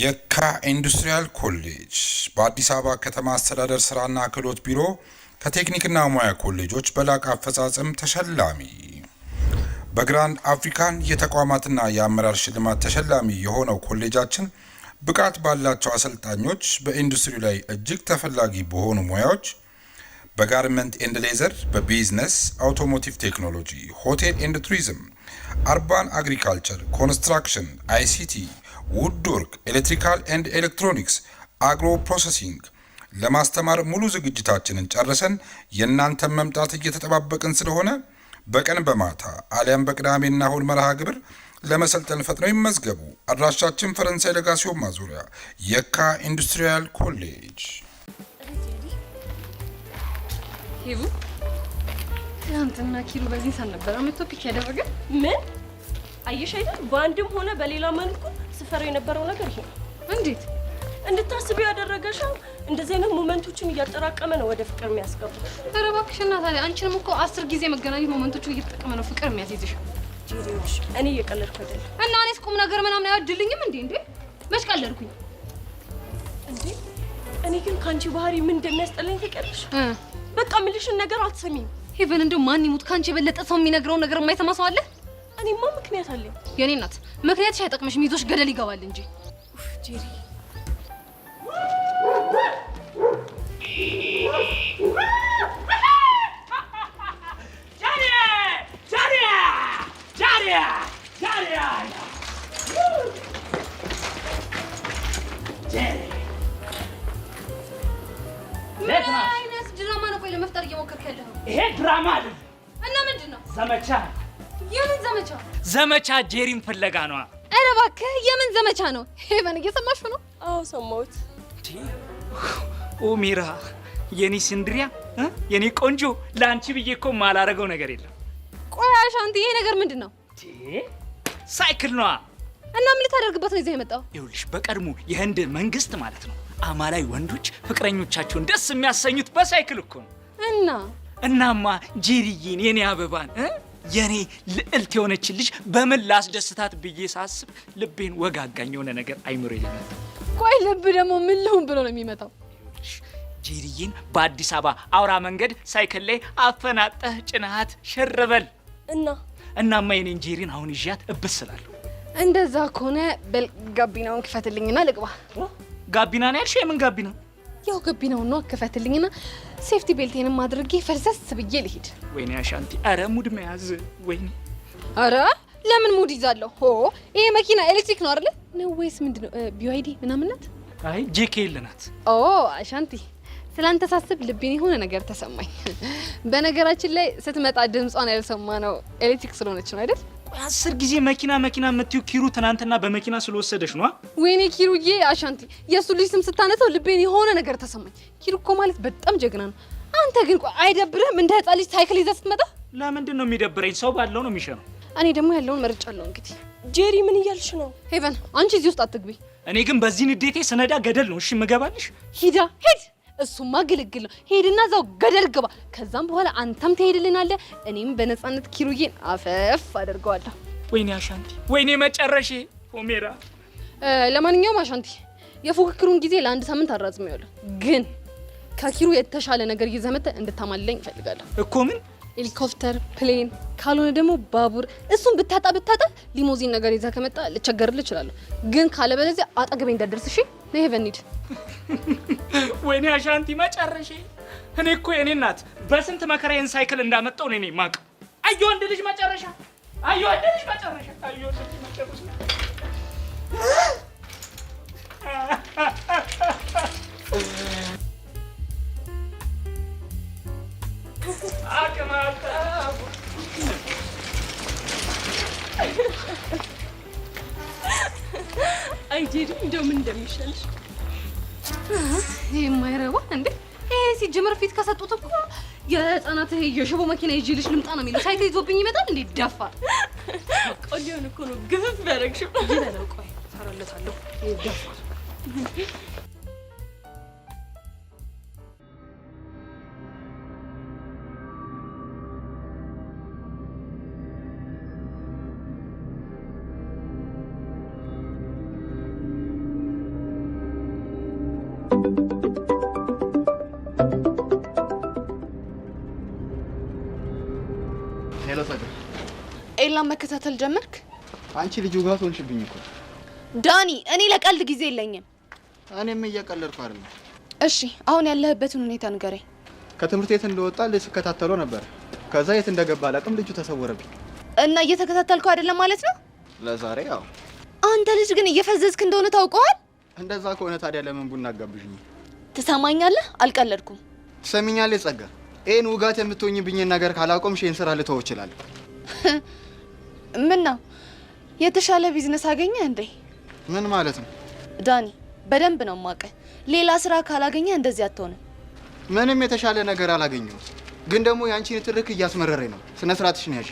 የካ ኢንዱስትሪያል ኮሌጅ በአዲስ አበባ ከተማ አስተዳደር ስራና ክህሎት ቢሮ ከቴክኒክና ሙያ ኮሌጆች በላቀ አፈጻጸም ተሸላሚ። በግራንድ አፍሪካን የተቋማትና የአመራር ሽልማት ተሸላሚ የሆነው ኮሌጃችን ብቃት ባላቸው አሰልጣኞች በኢንዱስትሪው ላይ እጅግ ተፈላጊ በሆኑ ሙያዎች በጋርመንት ኤንድ ሌዘር፣ በቢዝነስ፣ አውቶሞቲቭ ቴክኖሎጂ፣ ሆቴል ኤንድ ቱሪዝም፣ አርባን አግሪካልቸር፣ ኮንስትራክሽን፣ አይሲቲ፣ ውድወርክ፣ ኤሌክትሪካል ኤንድ ኤሌክትሮኒክስ፣ አግሮ ፕሮሰሲንግ ለማስተማር ሙሉ ዝግጅታችንን ጨርሰን የእናንተን መምጣት እየተጠባበቅን ስለሆነ በቀን በማታ አሊያም በቅዳሜና እሁድ መርሃ ግብር ለመሰልጠን ፈጥነው ይመዝገቡ። አድራሻችን ፈረንሳይ ለጋሲዮን ማዞሪያ የካ ኢንዱስትሪያል ኮሌጅ። ሂቡ ትናንትና ኪሩ በዚህ ሳልነበረ መጥቶ ፒክ ያደረገ ምን አየሽ አይደል? በአንድም ሆነ በሌላ መልኩ ስፈራ የነበረው ነገር ይሄ እንዴት እንድታስቢ ያደረገሽ እንደዚህ አይነት ሞመንቶችን እያጠራቀመ ነው ወደ ፍቅር የሚያስገባው። ኧረ እባክሽ እና ታዲያ አንቺንም እኮ 10 ጊዜ መገናኘት ሞመንቶቹን እየተጠቀመ ነው ፍቅር የሚያስይዝሽ። ጂሪዎች እኔ እየቀለድኩ አይደል? እና እኔስ ቁም ነገር ምናምን አይወድልኝም እንዴ መች ቀለድኩኝ እንዴ? እኔ ግን ካንቺ ባህሪ ምን እንደሚያስጠላኝ ታውቂያለሽ? በቃ ምልሽን ነገር አትሰሚም። ሄቨን እንደው ማን ይሙት ካንቺ የበለጠ ሰው የሚነግረውን ነገር የማይሰማ ሰው አለ? እኔማ ምክንያት አለኝ። የኔ እናት ምክንያትሽ አይጠቅምሽም፣ ይዞሽ ገደል ይገባል እንጂ። ጄሪ ምን አይነት ድራማ ነው? ቆይ ለመፍጠር እየሞከርክ ያለኸው? ይሄ ድራማ አይደለም እና ምንድን ነው? ዘመቻ። የምን ዘመቻ? ዘመቻ ጄሪን ፍለጋ ነው። ኧረ እባክህ የምን ዘመቻ ነው? ሄቨን እየሰማሽ ነው? አዎ ሰማሁት። ኦ ሚራ የኔ ሲንድሪያ የኔ ቆንጆ ለአንቺ ብዬ እኮ ማላረገው ነገር የለም። ቆይ አሻንቲ ይሄ ነገር ምንድን ነው? ሳይክል ነዋ። እና ምን ልታደርግበት ነው ይዘህ የመጣው? ይኸውልሽ በቀድሞ የህንድ መንግስት ማለት ነው አማላይ ወንዶች ፍቅረኞቻቸውን ደስ የሚያሰኙት በሳይክል እኮ ነው። እናማ ጄሪዬን የኔ አበባን የኔ ልዕልት የሆነች ልጅ በምን ላስደስታት ብዬ ሳስብ ልቤን ወጋጋኝ የሆነ ነገር አይምሮ ይለኛል። ቆይ ልብ ደግሞ ምን ልሁን ብሎ ነው የሚመጣው? ጄሪዬን በአዲስ አበባ አውራ መንገድ ሳይክል ላይ አፈናጠህ ጭናት ሸረበል እናማ የኔን ጄሪን አሁን ይዣት እብስላለሁ። እንደዛ ከሆነ በል ጋቢናውን ክፈትልኝና ልግባ። ጋቢና ነው ያልሽው? የምን ጋቢና? ያው ጋቢናውን ነው ክፈትልኝና ሴፍቲ ቤልቴንም አድርጌ ፈልሰስ ብዬ ልሂድ። ወይኔ አሻንቲ፣ አረ ሙድ መያዝ። ወይኔ አረ ለምን ሙድ ይዛለሁ? ሆ ይሄ መኪና ኤሌክትሪክ ነው አይደል? ነው ወይስ ምንድነው? ቢዋይዲ ምናምን ናት? አይ ጄኬል ናት። ኦ አሻንቲ፣ ስላንተ ሳስብ ልቤን የሆነ ነገር ተሰማኝ። በነገራችን ላይ ስትመጣ ድምጿን ያልሰማ ነው ኤሌክትሪክ ስለሆነች ነው አይደል? 10 ጊዜ መኪና የምትዩ ኪሩ ትናንትና በመኪና ስለወሰደሽ ነው። ወይኔ ኪሩዬ፣ አሻንቲ የሱ ልጅ ስም ስታነሳው ልቤን የሆነ ነገር ተሰማኝ። ኪሩ እኮ ማለት በጣም ጀግና ነው። አንተ ግን ቆይ አይደብርህም እንደ ህፃን ልጅ ሳይክል ይዘህ ስትመጣ? ለምንድን ነው የሚደብረኝ? ሰው ባለው ነው የሚሸነው። እኔ ደግሞ ያለውን መርጫለሁ። እንግዲህ ጄሪ ምን እያልሽ ነው? ሄቨን አንቺ እዚህ ውስጥ አትግቢ። እኔ ግን በዚህ ንዴቴ ስነዳ ገደል ነው እሺ የምገባልሽ። ሂድ እሱማ ግልግል ነው። ሄድና እዛው ገደል ግባ። ከዛም በኋላ አንተም ትሄድልናለህ፣ እኔም በነፃነት ኪሩዬን አፈፍ አደርገዋለሁ። ወይኔ አሻንቲ፣ ወይኔ መጨረሻ ኦሜራ። ለማንኛውም አሻንቲ የፉክክሩን ጊዜ ለአንድ ሳምንት አራዝሜዋለሁ፣ ግን ከኪሩ የተሻለ ነገር ይዘህ መጥተህ እንድታማልለኝ እፈልጋለሁ እኮ። ምን ሄሊኮፕተር፣ ፕሌን፣ ካልሆነ ደግሞ ባቡር። እሱን ብታጣ ሊሞዚን ነገር ይዘህ ከመጣ ልቸገርልህ እችላለሁ፣ ግን ካለበለዚያ አጠገቤ እንዳትደርስ እሺ? ነይ ሄቨን እንሂድ። ወይኔ አሻንቲ መጨረሻ። እኔ እኮ የኔ እናት በስንት መከራዬን ሳይክል እንዳመጣው እኔ ማቅ። አዩ አንድ ልጅ መጨረሻ፣ አዩ አንድ ልጅ መጨረሻ፣ አዩ አንድ ልጅ መጨረሻ። አከማታ አይ ጄሪ እንደው ምን እንደሚሻልሽ ይሄ የማይረባ እንዴ! ይሄ ሲጀመር ፊት ከሰጡት እኮ የህፃናት የሽቦ መኪና ይዤልሽ ልምጣ ነው የሚለው። ሳይክል ይዞብኝ ይመጣል እንዴ! ደፋ ቆሊዮን እኮ ነው ግፍፍ ያደረግሽው። ይበለው ቆይ ሰራለታለሁ። ይሄ ደፋ ሄሎ ጸጋ። ኤላን መከታተል ጀመርክ? አንቺ ልጅ ውጋት ሆንሽብኝ እኮ ዳኒ። እኔ ለቀልድ ጊዜ የለኝም። እኔም እየቀለድኩ አይደለም። እሺ አሁን ያለህበትን ሁኔታ ንገረኝ። ከትምህርት ቤት እንደወጣ ልጅ ስከታተሎ ነበር። ከዛ የት እንደገባ አላውቅም። ልጁ ተሰወረብኝ እና እየተከታተልከው አይደለም ማለት ነው? ለዛሬ ያው። አንተ ልጅ ግን እየፈዘዝክ እንደሆነ ታውቀዋል። እንደዛ ከሆነ ታዲያ ለምን ቡና አጋብዥኝ? ትሰማኛለህ? አልቀለድኩም። ትሰሚኛለሽ ጸጋ? ይሄን ውጋት የምትሆኝብኝን ነገር ካላቆምሽ ይሄን ስራ ልተው እችላለሁ። ምን ነው የተሻለ ቢዝነስ አገኘ እንዴ? ምን ማለት ነው? ዳኒ በደንብ ነው የማውቀው። ሌላ ስራ ካላገኘ እንደዚህ አትሆንም። ምንም የተሻለ ነገር አላገኘሁም፣ ግን ደግሞ ያንቺን ትርክ እያስመረረኝ ነው። ስነ ስርዓትሽን ያዥ።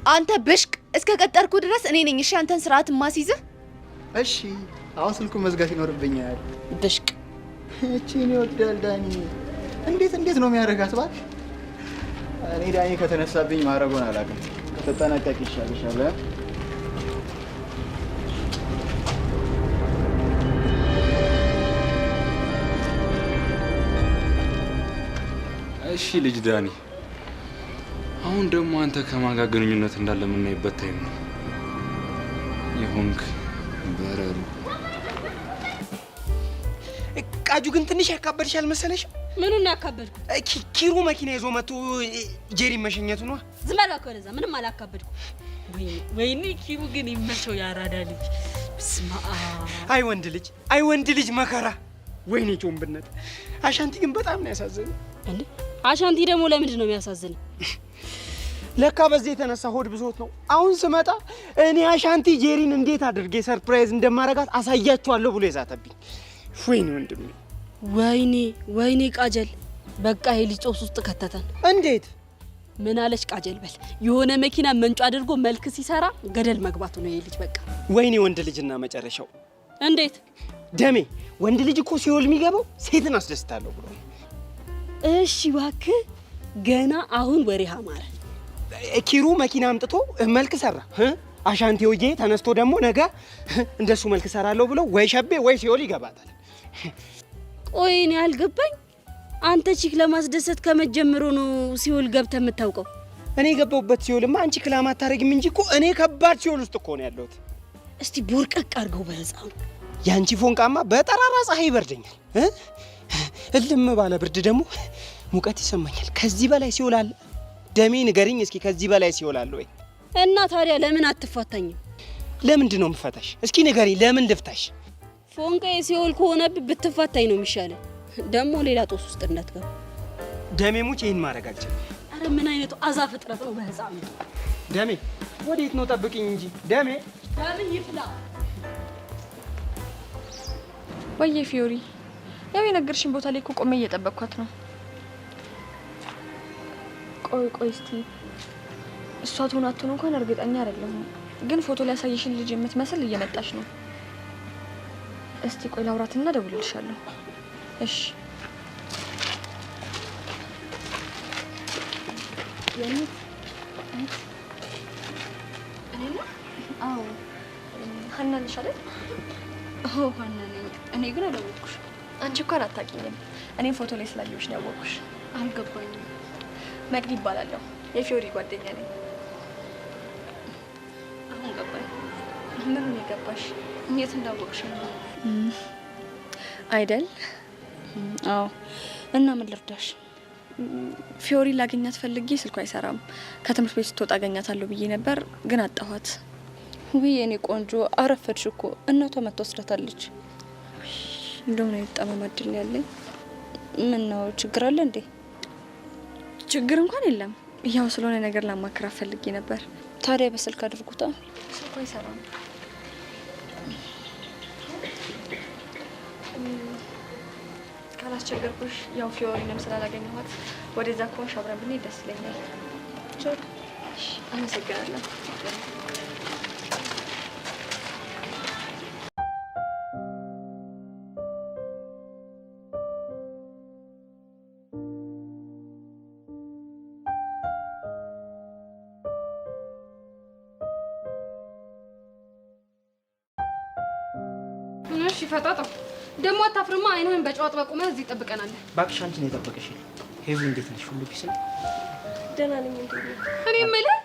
አንተ ብሽቅ እስከ ቀጠርኩ ድረስ እኔ ነኝ እሺ አንተን ስርዓት ማስይዝህ። እሺ አሁን ስልኩን መዝጋት ይኖርብኛል። ብሽቅ እቺን ይወዳል ዳኒ። እንዴት ነው የሚያደርጋት? እባክህ እኔ ዳኒ ከተነሳብኝ ማረጎን አላውቅም። ከተጠነቀቅ ይሻልሻል። እሺ ልጅ ዳኒ፣ አሁን ደግሞ አንተ ከማን ጋር ግንኙነት እንዳለ የምናይበት ታይም ነው። ይሁንክ በረሩ ቃጁ ግን ትንሽ ያካበድሻል መሰለሽ? ምኑን ያካበድኩ? ኪሩ መኪና ይዞ መጥቶ ጄሪ መሸኘቱ ነው። ዝም በል እባክህ ወደዛ። ምንም አላካበድኩ። ወይኔ ኪሩ ግን ይመቸው ያራዳ ልጅ። ስማ አይ ወንድ ልጅ መከራ። ወይኔ ጮምብነት። አሻንቲ ግን በጣም ነው ያሳዘነው። እንዴ አሻንቲ ደግሞ ለምንድን ነው የሚያሳዝነው? ለካ በዚህ የተነሳ ሆድ ብሶት ነው። አሁን ስመጣ እኔ አሻንቲ ጄሪን እንዴት አድርጌ ሰርፕራይዝ እንደማረጋት አሳያችኋለሁ ብሎ የዛተብኝ። ወይኔ ወንድሜ፣ ወይኔ ቃጀል። በቃ ይሄ ልጅ ጦስ ውስጥ ከተተን። እንዴት? ምን አለች ቃጀል? በል የሆነ መኪና መንጮ አድርጎ መልክ ሲሰራ ገደል መግባቱ ነው ይሄ ልጅ። በቃ ወይኔ ወንድ ልጅና መጨረሻው። እንዴት ደሜ፣ ወንድ ልጅ እኮ ሲኦል የሚገባው ሴትን አስደስታለሁ ብሎ። እሺ እባክህ ገና አሁን ወሬ አማረ። ኪሩ መኪና አምጥቶ መልክ ሰራ። አሻንቲውዬ ተነስቶ ደግሞ ነገ እንደሱ መልክ ሰራለሁ ብሎ ወይ ሸቤ ወይ ሲኦል ይገባታል። ቆይ እኔ አልገባኝ። አንተ ቺክ ለማስደሰት ከመጀመሩ ነው ሲኦል ገብተህ የምታውቀው? እኔ የገባሁበት ሲኦልማ አንቺ ክላማ አታረጊም እንጂ እኮ እኔ ከባድ ሲኦል ውስጥ እኮ ነው ያለሁት። እስቲ ቦርቀቅ አድርገው በህፃኑ። ያንቺ ፎንቃማ በጠራራ ፀሐይ ይበርደኛል። እልም ባለ ብርድ ደግሞ ሙቀት ይሰማኛል። ከዚህ በላይ ሲኦል አለ? ደሜ ንገሪኝ እስኪ፣ ከዚህ በላይ ሲኦል አለ ወይ? እና ታዲያ ለምን አትፋታኝም? ለምንድን ነው የምፈታሽ? እስኪ ንገሪኝ፣ ለምን ልፍታሽ? ፎንቃዬ ሲኦል ከሆነብህ ብትፋታኝ ነው የሚሻለው። ደግሞ ሌላ ጦስ ውስጥ እንዳትገባ። ደሜ ሙች ይሄን ማድረግ አልችልም። አረ ምን አይነቱ አዛ ፍጥረት ነው በህፃኑ። ደሜ ወዴት ነው? ጠብቅኝ እንጂ ደሜ። ለምን ይፍላ? ወይዬ ፊዮሪ፣ ያው የነገርሽኝ ቦታ ላይ እኮ ቆሜ እየጠበቅኳት ነው። ቆይ እስቲ እሷ ትሆን አትሆን እንኳን እርግጠኛ አይደለሁም፣ ግን ፎቶ ላይ ያሳየሽን ልጅ የምትመስል እየመጣች ነው። እስቲ ቆይ ላውራትና ደውልልሻለሁ። እሺ እኔ ነው? አዎ ሀና ነሽ አይደል? አዎ ሀና ነኝ። እኔ ግን አላወቅኩሽ። አንቺ እንኳን አታውቂኝም። እኔም ፎቶ ላይ ስላየሁሽ ነው ያወቅኩሽ። አልገባኝም። መቅዲ ይባላለሁ። የፊዮሪ ጓደኛ ነኝ። አሁን ገባኝ። ምን ነው የገባሽ? እንዴት እንዳወቅሽ ነው አይደል? አዎ። እና ምን ልርዳሽ? ፊዮሪ ላገኛት ፈልጌ ስልኳ አይሰራም። ከትምህርት ቤት ስትወጣ አገኛታለሁ ብዬ ነበር፣ ግን አጣኋት። ውይ የኔ ቆንጆ አረፈድሽ እኮ። እናቷ መጥታ ወስዳታለች። እንደውም ነው የጣመማ እድል ያለኝ። ምን ነው ችግር አለ እንዴ? ችግር እንኳን የለም። ያው ስለሆነ ነገር ላማክራት ፈልጌ ነበር። ታዲያ በስልክ አድርጉታ። ስልኳ አይሰራም። ካላስቸገርኩሽ ያው ፊዮሪንም ስላላገኘኋት ወደዛ ከሆንሽ አብረን ብንሄድ ደስ ይለኛል። አመሰግናለሁ። እሺ ፈጣጣ ደግሞ አታፍርማ። አይንህን በጨዋጥ በቁመህ እዚህ ጠብቀናል። እባክሽ አንቺ ነው የጠበቀሽ። ሄቡ እንዴት ነሽ? ሁሉ ፒስ ነው? ደህና ነኝ። እኔ የምልህ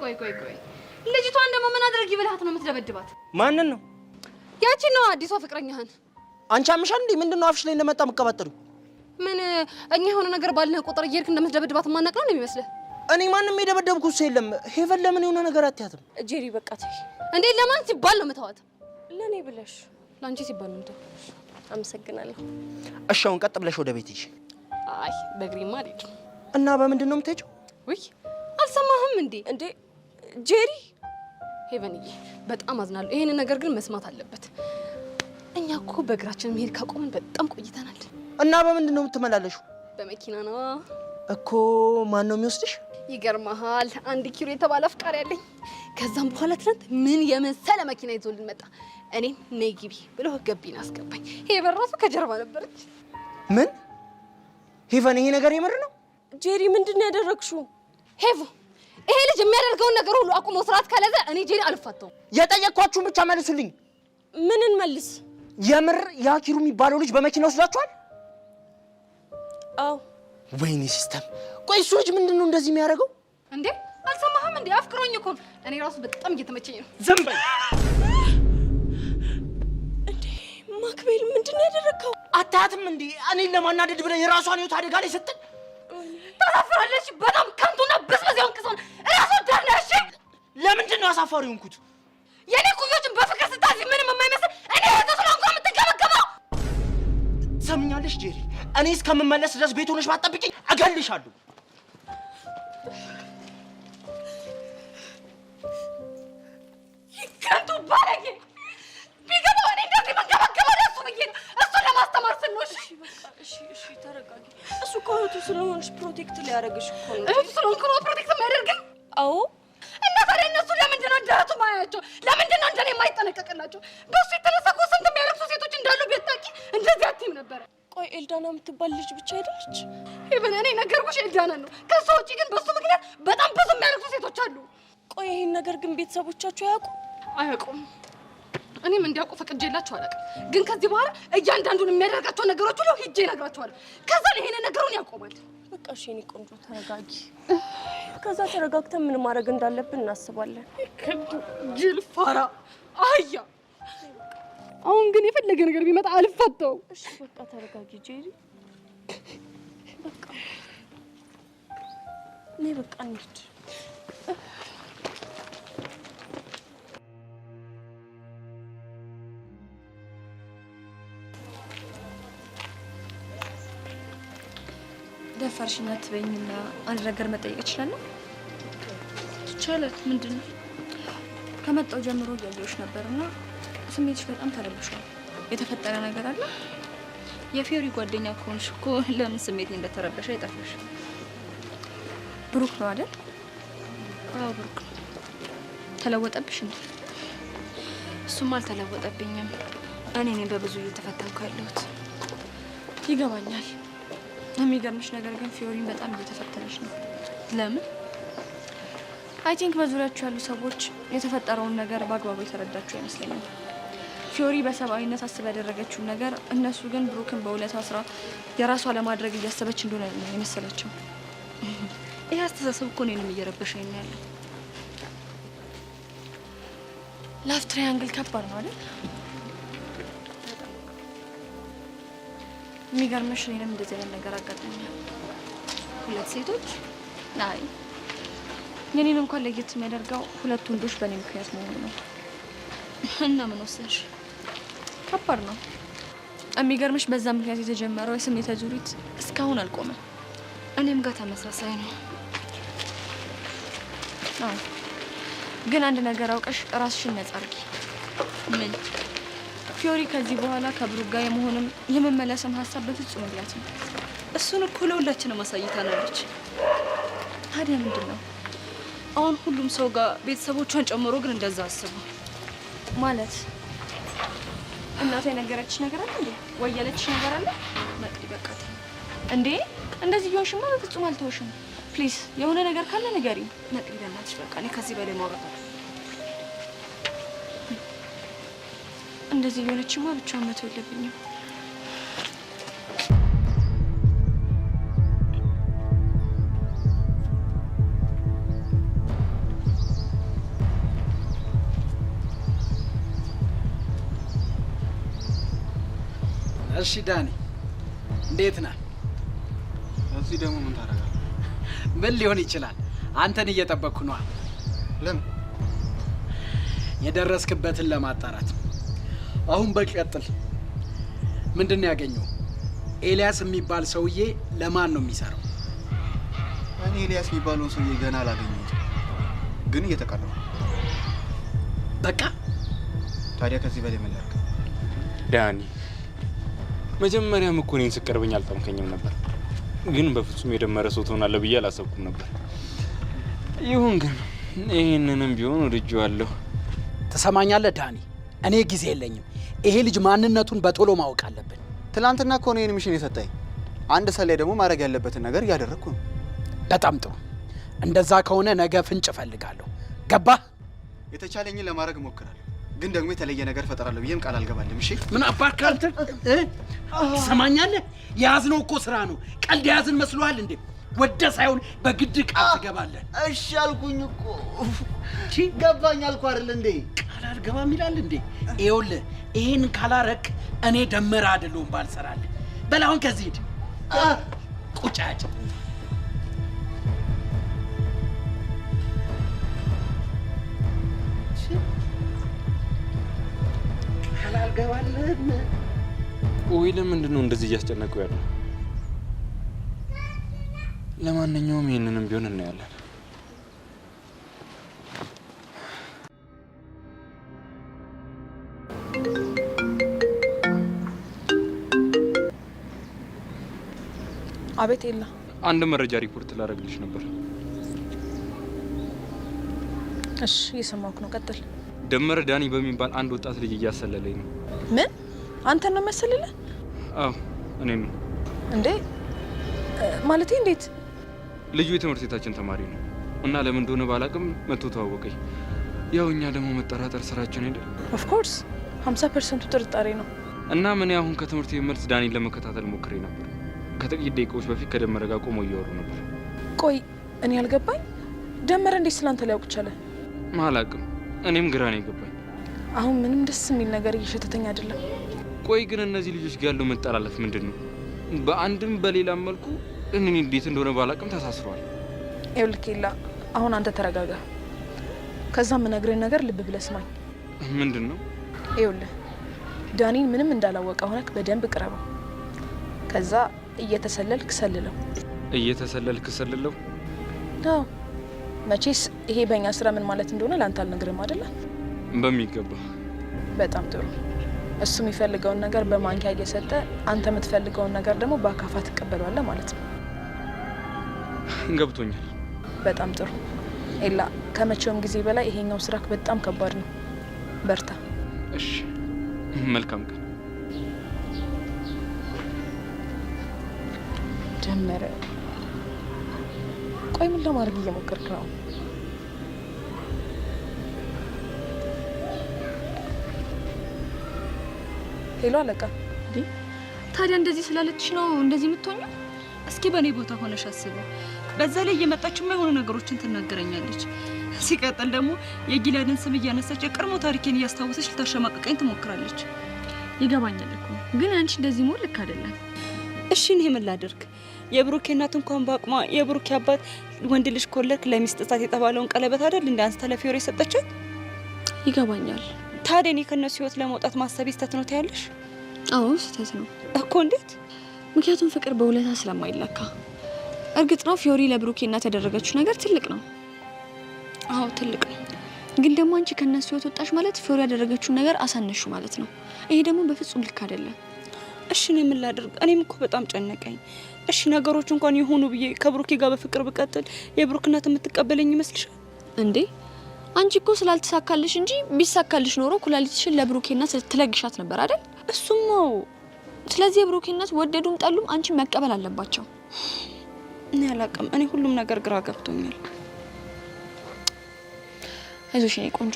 ቆይ ልጅቷን ደግሞ ምን አድርጊ ብለሃት ነው የምትደበድባት? ማንን ነው? ያቺን ነው አዲሷ ፍቅረኛህን። አንቺ አምሻል እንዴ? ምንድነው አፍሽ ላይ እንደመጣ መቀባጠሩ? ምን እኛ የሆነ ነገር ባልነህ ቁጥር እየሄድክ እንደምትደበድባት ማናቅ ነው እንደሚመስልህ? እኔ ማንንም የደበደብኩት ሰው የለም። ሄቨን ለምን የሆነ ነገር አትያትም? ጄሪ በቃ ተይ። እንዴ ለማን ሲባል ነው የምተዋት? ለኔ ብለሽ። ላንቺ ሲባል ነው የምተው። አመሰግናለሁ። እሺ አሁን ቀጥ ብለሽ ወደ ቤት ሂጂ። አይ በእግሬማ አልሄድም። እና በምንድን ነው የምትሄጂው? ውይ አልሰማህም እንዴ? እንዴ ጄሪ ሄቨንዬ በጣም አዝናለሁ። ይሄን ነገር ግን መስማት አለበት። እኛ እኮ በእግራችን መሄድ ካቆምን በጣም ቆይተናል። እና በምንድን ነው የምትመላለሽው? በመኪና ነው እኮ። ማን ነው የሚወስድሽ? ይገርመሃል፣ 1 ኪሎ የተባለ አፍቃሪ ያለኝ። ከዛም በኋላ ትናንት ምን የመሰለ መኪና ይዞልን መጣ። እኔም ነይ ግቢ ብሎ ገቢና አስገባኝ። ሄቨን ራሱ ከጀርባ ነበረች። ምን ሄቨን፣ ይሄ ነገር የምር ነው? ጄሪ ምንድን ነው ያደረግሽው? ሄቨ ይሄ ልጅ የሚያደርገውን ነገር ሁሉ አቁሞ ስርዓት ካለዘ እኔ ጄሪ አልፋተውም። የጠየቅኳችሁን ብቻ መልሱልኝ። ምን እንመልስ? የምር ያኪሩ የሚባለው ልጅ በመኪና ወስዳችኋል? አዎ። ወይኔ ሲስተም። ቆይ እሱ ልጅ ምንድን ነው እንደዚህ የሚያደርገው? እንዴ አልሰማህም እንዴ? አፍቅሮኝ እኮ ነው። እኔ ራሱ በጣም እየተመቸኝ ነው። ዝም በይ። እንዴ ማክቤል ምንድን ነው ያደረግከው? አታያትም እንዴ? እኔን ለማናደድ ብለህ የራሷን ህይወት አደጋ ላይ ስትል ታሳፍራለች። በጣም ከንቱና ብስበዝ የሆንክ ሰው እራሱ ዳርናሽ። ለምንድን ነው አሳፋሪ ሆንኩት? የኔ ኩዮችን በፍቅር ስታዚ ምንም የማይመስል እኔ ወተት ነው እንኳን የምትገበገበው። ትሰምኛለሽ ጄሪ? እኔ እስከምመለስ ድረስ ቤት ሆነሽ ባትጠብቂኝ እገልሻለሁ። ከንቱ ባለጌ ቢገባው እኔ እንደዚህ መንገበገበው ለእሱ ብዬ ነው። እሱን ለማስተማር ስል ነው። እሺ ተረጋጊ። እሱ ከእህቱ ስለሆንሽ ፕሮቴክት ሊያደርግሽ እኮ ነው። እህቱ ስለሆንኩ ነው ፕሮቴክት የሚያደርግኝ? አዎ። እና ታዲያ እነሱ ለምንድን ነው እንደ እህቱ ማያቸው? ለምንድን ነው እንደኔ የማይጠነቀቅላቸው? በእሱ የተነሳ እኮ ስንት የሚያለቅሱ ሴቶች እንዳሉ ቤታቂ እንደዚህ አትይም ነበረ። ቆይ ኤልዳና የምትባል ልጅ ብቻ አይደለች? ሄቨን እኔ ነገርኩሽ ኤልዳና ነው። ከሷ ውጪ ግን በሱ ምክንያት በጣም ብዙ የሚያለቅሱ ሴቶች አሉ። ቆይ ይሄን ነገር ግን ቤተሰቦቻቸው አያውቁም? እኔም እንዲያውቁ ፈቅጄላቸው አላውቅም። ግን ከዚህ በኋላ እያንዳንዱን የሚያደርጋቸው ነገሮች ሁሉ ሂጄ እነግራቸዋለሁ። ከዛ ይሄን ነገሩን ያቆማል። በቃ እሺ የኔ ቆንጆ ተረጋጊ። ከዛ ተረጋግተን ምን ማድረግ እንዳለብን እናስባለን። ከንቱ ጅል ፋራ አህያ። አሁን ግን የፈለገ ነገር ቢመጣ አልፋታውም። እሺ በቃ ተረጋጊ ጄሪ። በቃ እንሂድ። ደፈርሽኝ አትበይኝና አንድ ነገር መጠየቅ እችላለሁ? ይቻላል። ምንድን ነው? ከመጣው ጀምሮ እያየሁሽ ነበርና ስሜትሽ በጣም ተረብሿል። የተፈጠረ ነገር አለ? የፊዮሪ ጓደኛ ከሆንሽ እኮ ለምን ስሜቴ እንደተረበሸ አይጠፋሽ። ብሩክ ነው አይደል? አዎ ብሩክ ነው። ተለወጠብሽ እንዴ? እሱም አልተለወጠብኝም። እኔ ነኝ በብዙ እየተፈተንኩ ያለሁት። ይገባኛል። የሚገርምሽ ነገር ግን ፊዮሪን በጣም እየተፈተነች ነው። ለምን? አይ ቲንክ በዙሪያቸው ያሉ ሰዎች የተፈጠረውን ነገር በአግባቡ የተረዳቸው አይመስለኝም። ፊዮሪ በሰብአዊነት አስባ ያደረገችውን ነገር እነሱ ግን ብሩክን በውለታ ስራ የራሷ ለማድረግ እያሰበች እንደሆነ ነው የመሰላቸው። ይህ አስተሳሰብ እኮ እኔንም እየረበሸኝ ነው ያለው። ላቭ ትራያንግል ከባድ ነው አይደል? የሚገርምሽ እኔንም እንደዚህ አይነት ነገር አጋጥሞኛል። 2 ሴቶች? አይ የኔን እንኳን ለየት የሚያደርገው 2 ወንዶች በእኔ ምክንያት መሆኑ ነው። እና ምን ወሰንሽ? ከባድ ነው። የሚገርምሽ በዛ ምክንያት የተጀመረው የስሜት ዙሪት እስካሁን አልቆመም። እኔም ጋር ተመሳሳይ ነው። አዎ ግን አንድ ነገር አውቀሽ ራስሽን ነጻ አድርጊ። ምን? ፊዮሪ ከዚህ በኋላ ከብሩክ ጋር የመሆንም የመመለስም ሀሳብ በፍጹም የላትም። እሱን እኮ ለሁላችንም አሳይታናለች። ታዲያ ምንድን ነው አሁን ሁሉም ሰው ጋር ቤተሰቦቿን ጨምሮ ግን እንደዛ አስቡ ማለት? እናቷ የነገረችሽ ነገር አለ እንዴ? ወይ ያለችሽ ነገር አለ? መቅዲ በቃ እንዴ እንደዚህ ቢሆንሽማ በፍጹም አልተውሽም። ፕሊዝ የሆነ ነገር ካለ ንገሪኝ። መቅዲ በእናትሽ በቃ እኔ ከዚህ በላይ ማውራት አለ። እንደዚህ የሆነችማ ብቻዋን መተው የለብኝም። እሺ ዳኒ እንዴት ነህ? እዚህ ደግሞ ምን ታደርጋለህ? ምን ሊሆን ይችላል? አንተን እየጠበቅኩ ነው። ለምን? የደረስክበትን ለማጣራት። አሁን በቀጥል ምንድን ነው ያገኘው? ኤልያስ የሚባል ሰውዬ ለማን ነው የሚሰራው? እኔ ኤልያስ የሚባለውን ሰውዬ ገና አላገኘሁትም፣ ግን እየተቀረው። በቃ ታዲያ ከዚህ በላይ ምን ላድርግ? ዳኒ መጀመሪያም እኮ እኔን ስቀርበኝ አልጠምከኝም ነበር፣ ግን በፍጹም የደመረ ሰው ትሆናለህ ብዬ አላሰብኩም ነበር። ይሁን ግን ይህንንም ቢሆን ወድጄዋለሁ። ትሰማኛለህ ዳኒ? እኔ ጊዜ የለኝም። ይሄ ልጅ ማንነቱን በቶሎ ማወቅ አለብን። ትናንትና እኮ ነው ይህን ሚሽን የሰጠኝ። አንድ ሰላይ ደግሞ ማድረግ ያለበትን ነገር እያደረግኩ ነው። በጣም ጥሩ። እንደዛ ከሆነ ነገ ፍንጭ እፈልጋለሁ። ገባህ? የተቻለኝን ለማድረግ እሞክራለሁ፣ ግን ደግሞ የተለየ ነገር ፈጠራለሁ ብዬም ቃል አልገባልም። እሺ? ምን አባክ አንተ ትሰማኛለህ? የያዝነው እኮ ስራ ነው። ቀልድ የያዝን መስሎሃል እንዴ? ወደ ሳይሆን በግድ ቃል ትገባለህ። እሺ አልኩኝ እኮ ገባኝ አልኩ አይደል እንዴ? ቃል አልገባም ይላል እንዴ? ይኸውልህ ይሄን ካላረክ እኔ ደመራ አይደለሁም ባልሰራልህ። በል አሁን ከዚህ ሂድ። ቁጫጭ ቃል አልገባልህም። ወይ ለምንድን ነው እንደዚህ እያስጨነቀው ያለው? ለማንኛውም ይህንንም ቢሆን እናያለን። አቤት ኤላ። አንድ መረጃ ሪፖርት ላደርግልሽ ነበር። እሺ እየሰማሁህ ነው፣ ቀጥል። ደመረ ዳኒ በሚባል አንድ ወጣት ልጅ እያሰለለኝ ነው። ምን? አንተን ነው የሚያሰልልህ? አዎ እኔ ነው። እንዴ ማለቴ እንዴት? ልጁ የትምህርት ቤታችን ተማሪ ነው እና ለምን እንደሆነ ባላቅም መጥቶ ተዋወቀኝ። ያው እኛ ደግሞ መጠራጠር ስራችን አይደል? ኦፍ ኮርስ 50% ጥርጣሬ ነው። እና ምን አሁን ከትምህርት ቤት መልስ ዳኒን ለመከታተል ሞክሬ ነበር። ከጥቂት ደቂቃዎች በፊት ከደመረ ጋር ቆመው እያወሩ ነበር። ቆይ እኔ ያልገባኝ ደመረ እንዴት ስላንተ ሊያውቅ ቻለ? አላቅም፣ እኔም ግራ ነው የገባኝ። አሁን ምንም ደስ የሚል ነገር እየሸተተኝ አይደለም። ቆይ ግን እነዚህ ልጆች ጋር ያለው መጠላለፍ ምንድን ነው? በአንድም በሌላም መልኩ እኔ እንዴት እንደሆነ ባላቅም ተሳስረዋል። ይኸውልህ ኤላ፣ አሁን አንተ ተረጋጋ። ከዛ የምነግርህን ነገር ልብ ብለህ ስማኝ። ምንድን ነው? ይኸውልህ ዳኒን ምንም እንዳላወቀ ሆነክ በደንብ ቅረበው። ከዛ እየተሰለልክ ሰልለው። እየተሰለልክ ሰልለው? አዎ መቼስ ይሄ በእኛ ስራ ምን ማለት እንደሆነ ለአንተ አልነግርም አይደለ? በሚገባ። በጣም ጥሩ። እሱ የሚፈልገውን ነገር በማንኪያ እየሰጠ አንተ የምትፈልገውን ነገር ደግሞ በአካፋ ትቀበሏለህ ማለት ነው። ገብቶኛል። በጣም ጥሩ ኤላ፣ ከመቼውም ጊዜ በላይ ይሄኛው ስራክ በጣም ከባድ ነው። በርታ። እሺ፣ መልካም ቀን። ደመረ፣ ቆይ ምን ለማድረግ እየሞከርክ ነው? ሄሎ አለቃ። ታዲያ እንደዚህ ስላለችሽ ነው እንደዚህ የምትሆኚው? እስኪ በእኔ ቦታ ሆነሽ አስቢ። በዛ ላይ እየመጣች የማይሆኑ ነገሮችን ትናገረኛለች። ሲቀጥል ደግሞ የጊላድን ስም እያነሳች የቀድሞ ታሪኬን እያስታወሰች ልታሸማቀቀኝ ትሞክራለች። ይገባኛል እኮ ግን አንቺ እንደዚህ መሆን ልክ አይደለም። እሺ እኔ ምን ላድርግ? የብሩኬ እናት እንኳን በአቅሟ የብሩኬ አባት ወንድ ልጅ ኮለክ ለሚስት ጣት የተባለውን ቀለበት አይደል እንደ አንስታ ለፊዮሬ የሰጠቻት? ይገባኛል። ታዲያ እኔ ከነሱ ህይወት ለመውጣት ማሰብ ስህተት ነው ትያለሽ? አዎ ስህተት ነው እኮ። እንዴት? ምክንያቱም ፍቅር በውለታ ስለማይለካ። እርግጥ ነው ፊዮሪ ለብሩኬ እናት ያደረገችው ነገር ትልቅ ነው። አዎ ትልቅ ነው። ግን ደግሞ አንቺ ከነሱ ህይወት ወጣሽ ማለት ፊዮሪ ያደረገችው ነገር አሳነሹ ማለት ነው። ይሄ ደግሞ በፍጹም ልክ አይደለም። እሺ እኔ ምን ላድርግ? እኔም እኮ በጣም ጨነቀኝ። እሺ ነገሮች እንኳን የሆኑ ብዬ ከብሩኬ ጋር በፍቅር ብቀጥል የብሩክ እናት የምትቀበለኝ ይመስልሻል እንዴ? አንቺ እኮ ስላልተሳካልሽ እንጂ ቢሳካልሽ ኖሮ ኩላሊትሽን ለብሩኬ እናት ትለግሻት ነበር አይደል? እሱም ነው። ስለዚህ የብሩኬ እናት ወደዱም ጠሉም አንቺ መቀበል አለባቸው። እኔ አላውቅም። እኔ ሁሉም ነገር ግራ ገብቶኛል። አይዞሽ የኔ ቆንጆ፣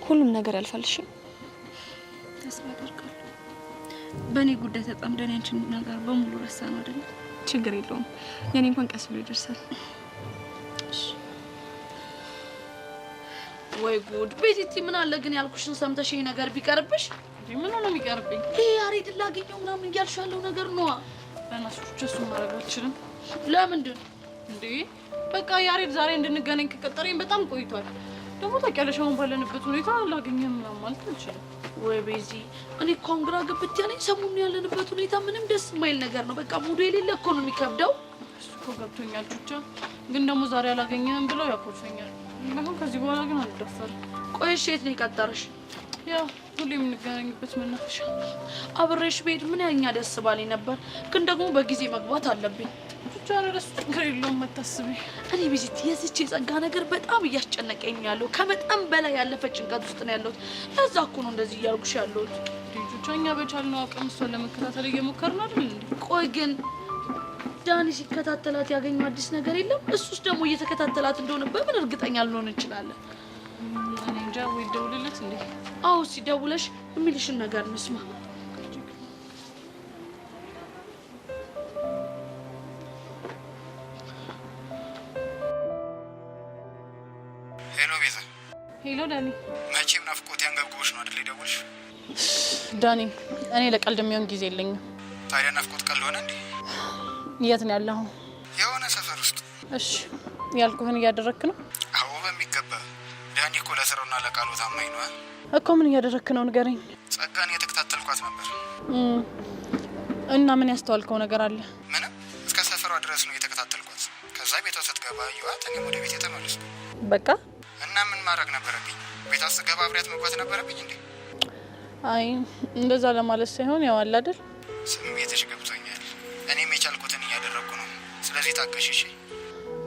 ሁሉም ነገር ያልፋልሽ። ተስፋ አደርጋለሁ። በእኔ ጉዳይ ተጣምደን ያንቺን ነገር በሙሉ ረሳ ነው አይደል? ችግር የለውም። የኔ እንኳን ቀስ ብሎ ይደርሳል። ወይ ጉድ! ቤቲቲ ምን አለ ግን ያልኩሽን ሰምተሽ ይሄ ነገር ቢቀርብሽ? ምን ነው የሚቀርብኝ? ይሄ ያሬድ ላገኘው ምናምን እያልሽ ያለው ነገር ነው። በእናትሽ እሱን ማድረግ አልችልም። ለምንድን እንዴ? በቃ ያሬድ ዛሬ እንድንገናኝ ከቀጠረኝ በጣም ቆይቷል። ደግሞ ታውቂያለሽ አሁን ባለንበት ሁኔታ ላገኘም ምናምን ማለት አልችልም። ወይ ቤዚ፣ እኔ እኮ አሁን ግራ ገብት ያለኝ ሰሞኑን ያለንበት ሁኔታ ምንም ደስ የማይል ነገር ነው። በቃ ሙሉ የሌለ እኮ ነው የሚከብደው። እሱ እኮ ገብቶኛል ቹቻ፣ ግን ደግሞ ዛሬ አላገኘንም ብለው ያኮርፈኛል። ደግሞ ከዚህ በኋላ ግን አልደፈርም። ቆይ እሺ፣ የት ነው የቀጠረሽ? ያው ሁሌ የምንገናኝበት መናፈሻ። አብሬሽ ብሄድ ምን ያኛ ደስ ባለኝ ነበር፣ ግን ደግሞ በጊዜ መግባት አለብኝ። ቹቻ ለሱ ችግር የለውም መታስቢ። እኔ ቤዚት የዚች የጸጋ ነገር በጣም እያስጨነቀኝ ያለው ከመጠን በላይ ያለፈ ጭንቀት ውስጥ ነው ያለሁት። ለዛ እኮ ነው እንደዚህ እያልኩሽ ያለሁት። ቹቻ እኛ በቻልነው አቅም እሷን ለመከታተል እየሞከርን አይደል እንዴ? ቆይ ግን ዳኒ ሲከታተላት ያገኘው አዲስ ነገር የለም? እሱስ ደግሞ እየተከታተላት እንደሆነ በምን እርግጠኛ ልንሆን እንችላለን? እኔ እንጃ። ወይ ደውልለት እንዴ? አዎ ሲደውለሽ የሚልሽን ነገር እንስማ። ሄሎ ቤዛ። ሄሎ ዳኒ። መቼም ናፍቆት ያንገብግቦሽ ነው አይደል የደወልሽ? ዳኒ እኔ ለቀልድ የሚሆን ጊዜ የለኝም። ታዲያ ናፍቆት ቀልድ ሆነ እንዴ? የት ነው ያለኸው? የሆነ ሰፈር ውስጥ። እሺ ያልኩህን እያደረግክ ነው? አዎ በሚገባ። ዳኒ እኮ ለስራውና ለቃሉ ታማኝ ነው እኮ። ምን እያደረግክ ነው ንገረኝ። ጸጋን እየተከታተልኳት ነበር። እና ምን ያስተዋልከው ነገር አለ? ምንም። እስከ ሰፈሯ ድረስ ነው እየተከታተልኳት። ከዛ ቤቷ ስትገባ አየኋት። እኔም ወደ ቤት የተመለስኩ። በቃ እና ምን ማድረግ ነበረብኝ? ቤቷ ስትገባ አብሬያት መግባት ነበረብኝ እንዴ? አይ እንደዛ ለማለት ሳይሆን ያው አለ አይደል። ስሜትሽ ገብቶኛል። እኔም የቻልኩትን እያደረግኩ ነው። ስለዚህ ታገሽ።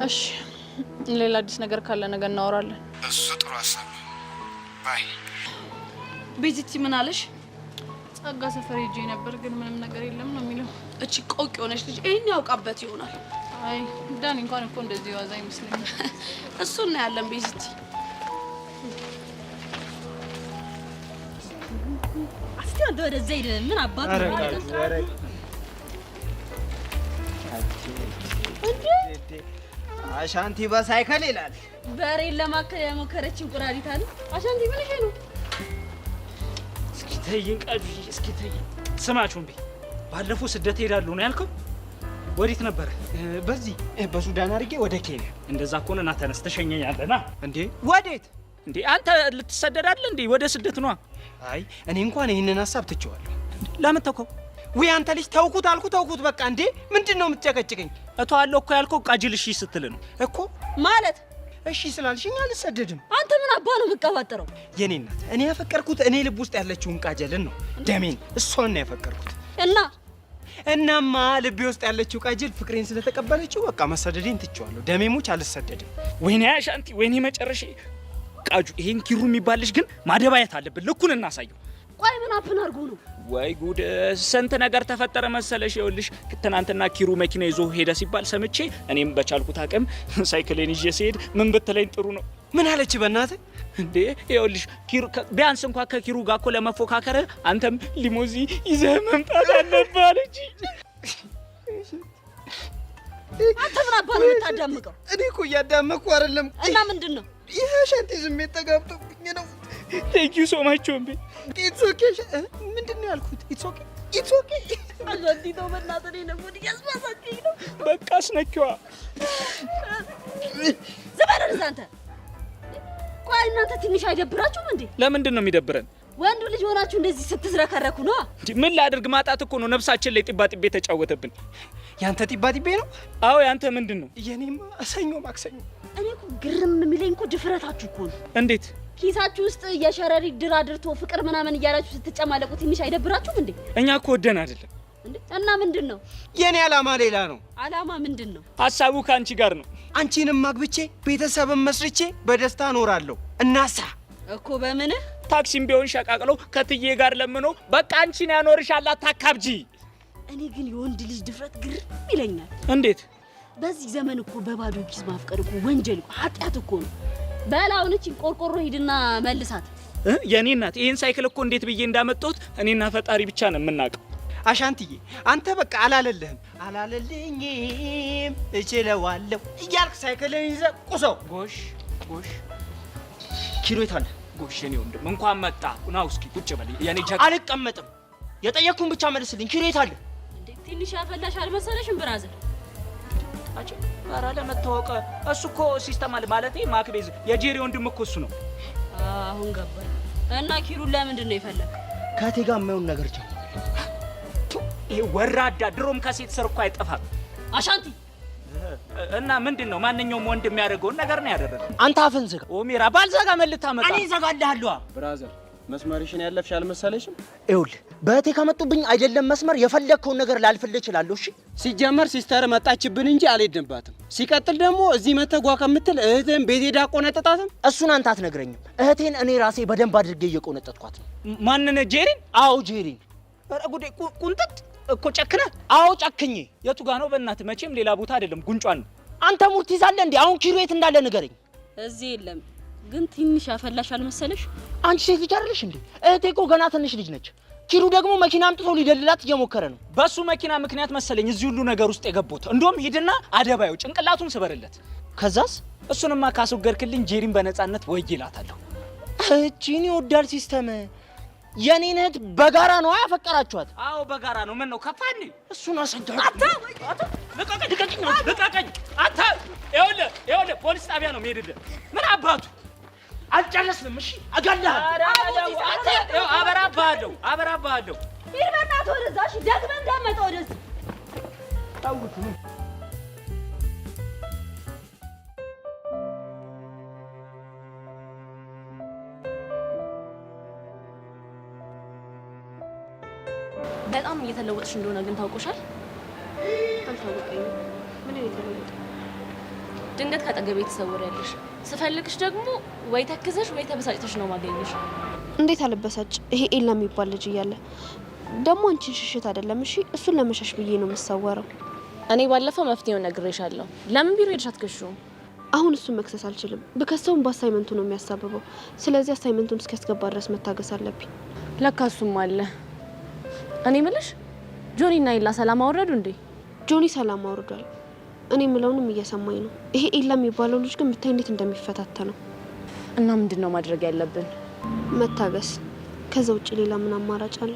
እሺ ሌላ አዲስ ነገር ካለ ነገር እናወራለን። እሱ ጥሩ ሀሳብ ነው። ባይ። ቤዚቲ ምን አለሽ? ጸጋ ሰፈር ሄጄ ነበር ግን ምንም ነገር የለም ነው የሚለው። እቺ ቆቅ የሆነች ልጅ ይሄን ያውቃበት ይሆናል። አይ ዳኒ እንኳን እኮ እንደዚህ ዋዛ አይመስለኝም። እሱ እና ያለን ቤዚቲ እስቲ አንተ ወደዛ ሄደ። ምን አባቱ አሻንቲ በሳይክል ይላል። በሬን ለማከል የሞከረች እንቁራሪት አለ። አሻንቲ ምን ይሄ ነው? እስኪ ተይኝ ቃጁ፣ እስኪ ተይኝ። ስማችሁን ቤ ባለፈው ስደት ሄዳለሁ ነው ያልከው? ወዴት ነበረ? በዚህ በሱዳን አድርጌ ወደ ኬንያ። እንደዛ ከሆነ ና ተነስ፣ ተሸኘኛለህ። ና። እንዴ ወዴት? እንዴ አንተ ልትሰደድ አይደል እንዴ? ወደ ስደት ነዋ። አይ እኔ እንኳን ይሄንን ሀሳብ ትቼዋለሁ። ለምን ተውከው? ወይ አንተ ልጅ ተውኩት ተውኩት በቃ። እንዴ ምንድነው የምትጨቀጭቀኝ? እተዋለሁ እኮ ያልከው ቃጅል እሺ ስትል ነው እኮ። ማለት እሺ ስላልሽኝ አልሰደድም። አንተ ምን አባ ነው የምትቀባጥረው? የኔ እናት እኔ ያፈቀርኩት እኔ ልብ ውስጥ ያለችውን ቃጀልን ነው፣ ደሜን፣ እሷን ነው ያፈቀርኩት። እናማ ልቤ ውስጥ ያለችው ቃጀል ፍቅሬን ስለተቀበለችው በቃ መሰደዴን ትቼዋለሁ። ደሜሞች አልሰደድም። ወይኔ አሻንቲ፣ ወይኔ መጨረሻ። ቃጁ ይሄን ኪሩ የሚባልሽ ግን ማደባየት አለብን። ልኩን እናሳየው። ቆይ ምን አፍን አድርጎ ነው? ወይ ጉድ! ስንት ነገር ተፈጠረ መሰለሽ። ይኸውልሽ ትናንትና ኪሩ መኪና ይዞ ሄደ ሲባል ሰምቼ እኔም በቻልኩት አቅም ሳይክሌን ይዤ ሲሄድ ምን ብትለኝ ጥሩ ነው? ምን አለች በእናትህ? እንዴ ይኸውልሽ ኪሩ ቢያንስ እንኳን ከኪሩ ጋር እኮ ለመፎካከር አንተም ሊሞዚ ይዘህ መምጣት አለብህ አለች። አንተ ምን አባ ነው የምታዳምቀው? እኔ እኮ እያዳመኩ አይደለም። እና ምንድን ነው? ይሄ ሻንቲ ስሜት ተጋብቶብኝ ነው። ቴንክ ዩ ሶ ማች ኦምቤ። ኢትስ ኦኬ። ምንድን ነው ያልኩት? ኢትስ ኦኬ፣ ኢትስ ኦኬ። አሻንቲ ነው በእናትህ እኔ ነው ወዲህ ያስማሳችኝ ነው። በቃ አስነኪዋ። ዘበረን አንተ። ቆይ እናንተ ትንሽ አይደብራችሁም እንዴ? ለምንድን ነው የሚደብረን? ወንዱ ልጅ ሆናችሁ እንደዚህ ስትዝረከረኩ ነው። ምን ላድርግ? ማጣት እኮ ነው ነፍሳችን ላይ ጢባ ጢቤ ተጫወተብን። ያንተ ጢባ ጢቤ ነው? አዎ ያንተ ምንድን ነው? የኔማ ሰኞ ማክሰኞ። እኔ እኮ ግርም የሚለኝ እኮ ድፍረታችሁ እኮ ነው። እንዴት ኪሳችሁ ውስጥ የሸረሪት ድር አድርቶ ፍቅር ምናምን እያላችሁ ስትጨማለቁ ትንሽ አይደብራችሁም እንዴ? እኛ እኮ ወደን አይደለም እንዴ። እና ምንድን ነው የኔ አላማ? ሌላ ነው። አላማ ምንድን ነው? ሀሳቡ ከአንቺ ጋር ነው። አንቺንም ማግብቼ ቤተሰብም መስርቼ በደስታ እኖራለሁ። እናሳ እኮ በምንህ ታክሲም ቢሆን ሸቃቅለው ከትዬ ጋር ለምኖ በቃ አንቺን ያኖርሻል። አታካብጂ። እኔ ግን የወንድ ልጅ ድፍረት ግርም ይለኛል። እንዴት? በዚህ ዘመን እኮ በባዶ ኪስ ማፍቀር እኮ ወንጀል እኮ ኃጢአት እኮ ነው። በላውንቺ ቆርቆሮ ሂድና መልሳት። የኔ እናት ይሄን ሳይክል እኮ እንዴት ብዬ እንዳመጣሁት እኔና ፈጣሪ ብቻ ነው የምናውቀው። አሻንትዬ አንተ በቃ አላለልህም እችለዋለሁ እያልክ ሳይክልን ይዘህ ቁሰው። ጎሽ ጎሽ። ኪሎ የት አለ? ጎሽኔ ወንድም እንኳን መጣ። ና እስኪ ቁጭ በል። ያኔ አልቀመጥም። የጠየቅኩን ብቻ መልስልኝ። ኪሬት አለ እንዴ? ትንሽ ያፈላሽ አልመሰለሽም ብራዘር? አጭ ኧረ ለመታወቅ እሱ እኮ ሲስተም አለ ማለት ማክቤዝ የጄሪ ወንድም እኮ እሱ ነው። አሁን ገባኝ። እና ኪሩን ለምንድን ነው የፈለግ? ከቴ ጋር የማይሆን ነገር ቻለ። ይሄ ወራዳ ድሮም ከሴት ስር እኮ አይጠፋም። አሻንቲ እና ምንድነው ማንኛውም ወንድ የሚያደርገውን ነገር ነው ያደረገው። አንተ አፈን ዝጋ። ኦሜራ ባልዘጋ መልታ መጣ። እኔ ዘጋልሃለሁ። ብራዘር መስመርሽን ያለፍሽ አልመሰለሽም? ይኸውልህ በእቴ ከመጡብኝ አይደለም መስመር የፈለግከውን ነገር ላልፈልህ እችላለሁ። እሺ ሲጀመር ሲስተር መጣችብን እንጂ አልሄድንባትም። ሲቀጥል ደግሞ እዚህ መተጓ ከምትል እህቴን ቤት ሄዳ ቆነጠጣትም። እሱን አንተ አትነግረኝም። እህቴን እኔ ራሴ በደንብ አድርጌ እየቆነጠጥኳት ነው። ማንን? ጄሪን? አዎ ጄሪን። ኧረ ጉዴ! ቁንጥጥ እኮ ጨክነ? አዎ ጨክኜ። የቱ ጋ ነው? በእናትህ መቼም ሌላ ቦታ አይደለም፣ ጉንጯን ነው። አንተ ሙርት ይዛለህ እንዴ? አሁን ኪሩ የት እንዳለ ንገረኝ። እዚህ የለም ግን ትንሽ ያፈላሽ አልመሰለሽ? አንቺ ሴት ልጅ አይደለሽ እንዴ? እህቴ እኮ ገና ትንሽ ልጅ ነች። ኪሩ ደግሞ መኪና አምጥቶ ሊደልላት እየሞከረ ነው። በሱ መኪና ምክንያት መሰለኝ እዚህ ሁሉ ነገር ውስጥ የገቡት። እንደውም ሂድና አደባዩ ጭንቅላቱን ስበርለት። ከዛስ? እሱንማ ካስወገድክልኝ ጄሪን በነፃነት ወይ ይላታለሁ። እቺን ይወዳል ሲስተም። የኔን እህት በጋራ ነው ያፈቀራችኋት? አዎ በጋራ ነው። ምን ነው ከፋኒ? እሱን አሰጋኝ። ልቀቀኝ! አንተ ይኸውልህ ፖሊስ ጣቢያ ነው የምሄድልህ። ምን አባቱ አልጨረስንም። እሺ እገልሃለሁ። አበራብሃለሁ። ሂድ በእናትህ ወደዛ። እሺ ደግመህ እንዳትመጣ ወደዚህ። ታውቁት በጣም እየተለወጥሽ እንደሆነ ግን ታውቆሻል? አልታወቀኝም። ምን የተለወጠ? ድንገት ካጠገቤ ትሰወሪያለሽ። ስፈልግሽ ደግሞ ወይ ተክዘሽ ወይ ተበሳጭተሽ ነው ማገኘሽ። እንዴት አልበሳጭ? ይሄ ኤላ የሚባል ልጅ እያለ ደግሞ አንቺን ሽሽት አይደለም። እሺ እሱን ለመሸሽ ብዬ ነው የምሰወረው። እኔ ባለፈው መፍትሄውን ነግሬሻለሁ። ለምን ቢሮ ሄድሽ አትከሺውም? አሁን እሱን መክሰስ አልችልም። ብከሰውም በአሳይመንቱ ነው የሚያሳብበው። ስለዚህ አሳይመንቱን እስኪያስገባ ድረስ መታገስ አለብኝ። ለካ እሱም አለ። እኔ ምልሽ ጆኒ እና ኤላ ሰላም አወረዱ እንዴ? ጆኒ ሰላም አውርዷል። እኔ ምለውንም እየሰማኝ ነው። ይሄ ኤላ የሚባለው ልጅ ግን ብታይ እንዴት እንደሚፈታተነው። እና ምንድነው ማድረግ ያለብን? መታገስ። ከዛ ውጭ ሌላ ምን አማራጭ አለ?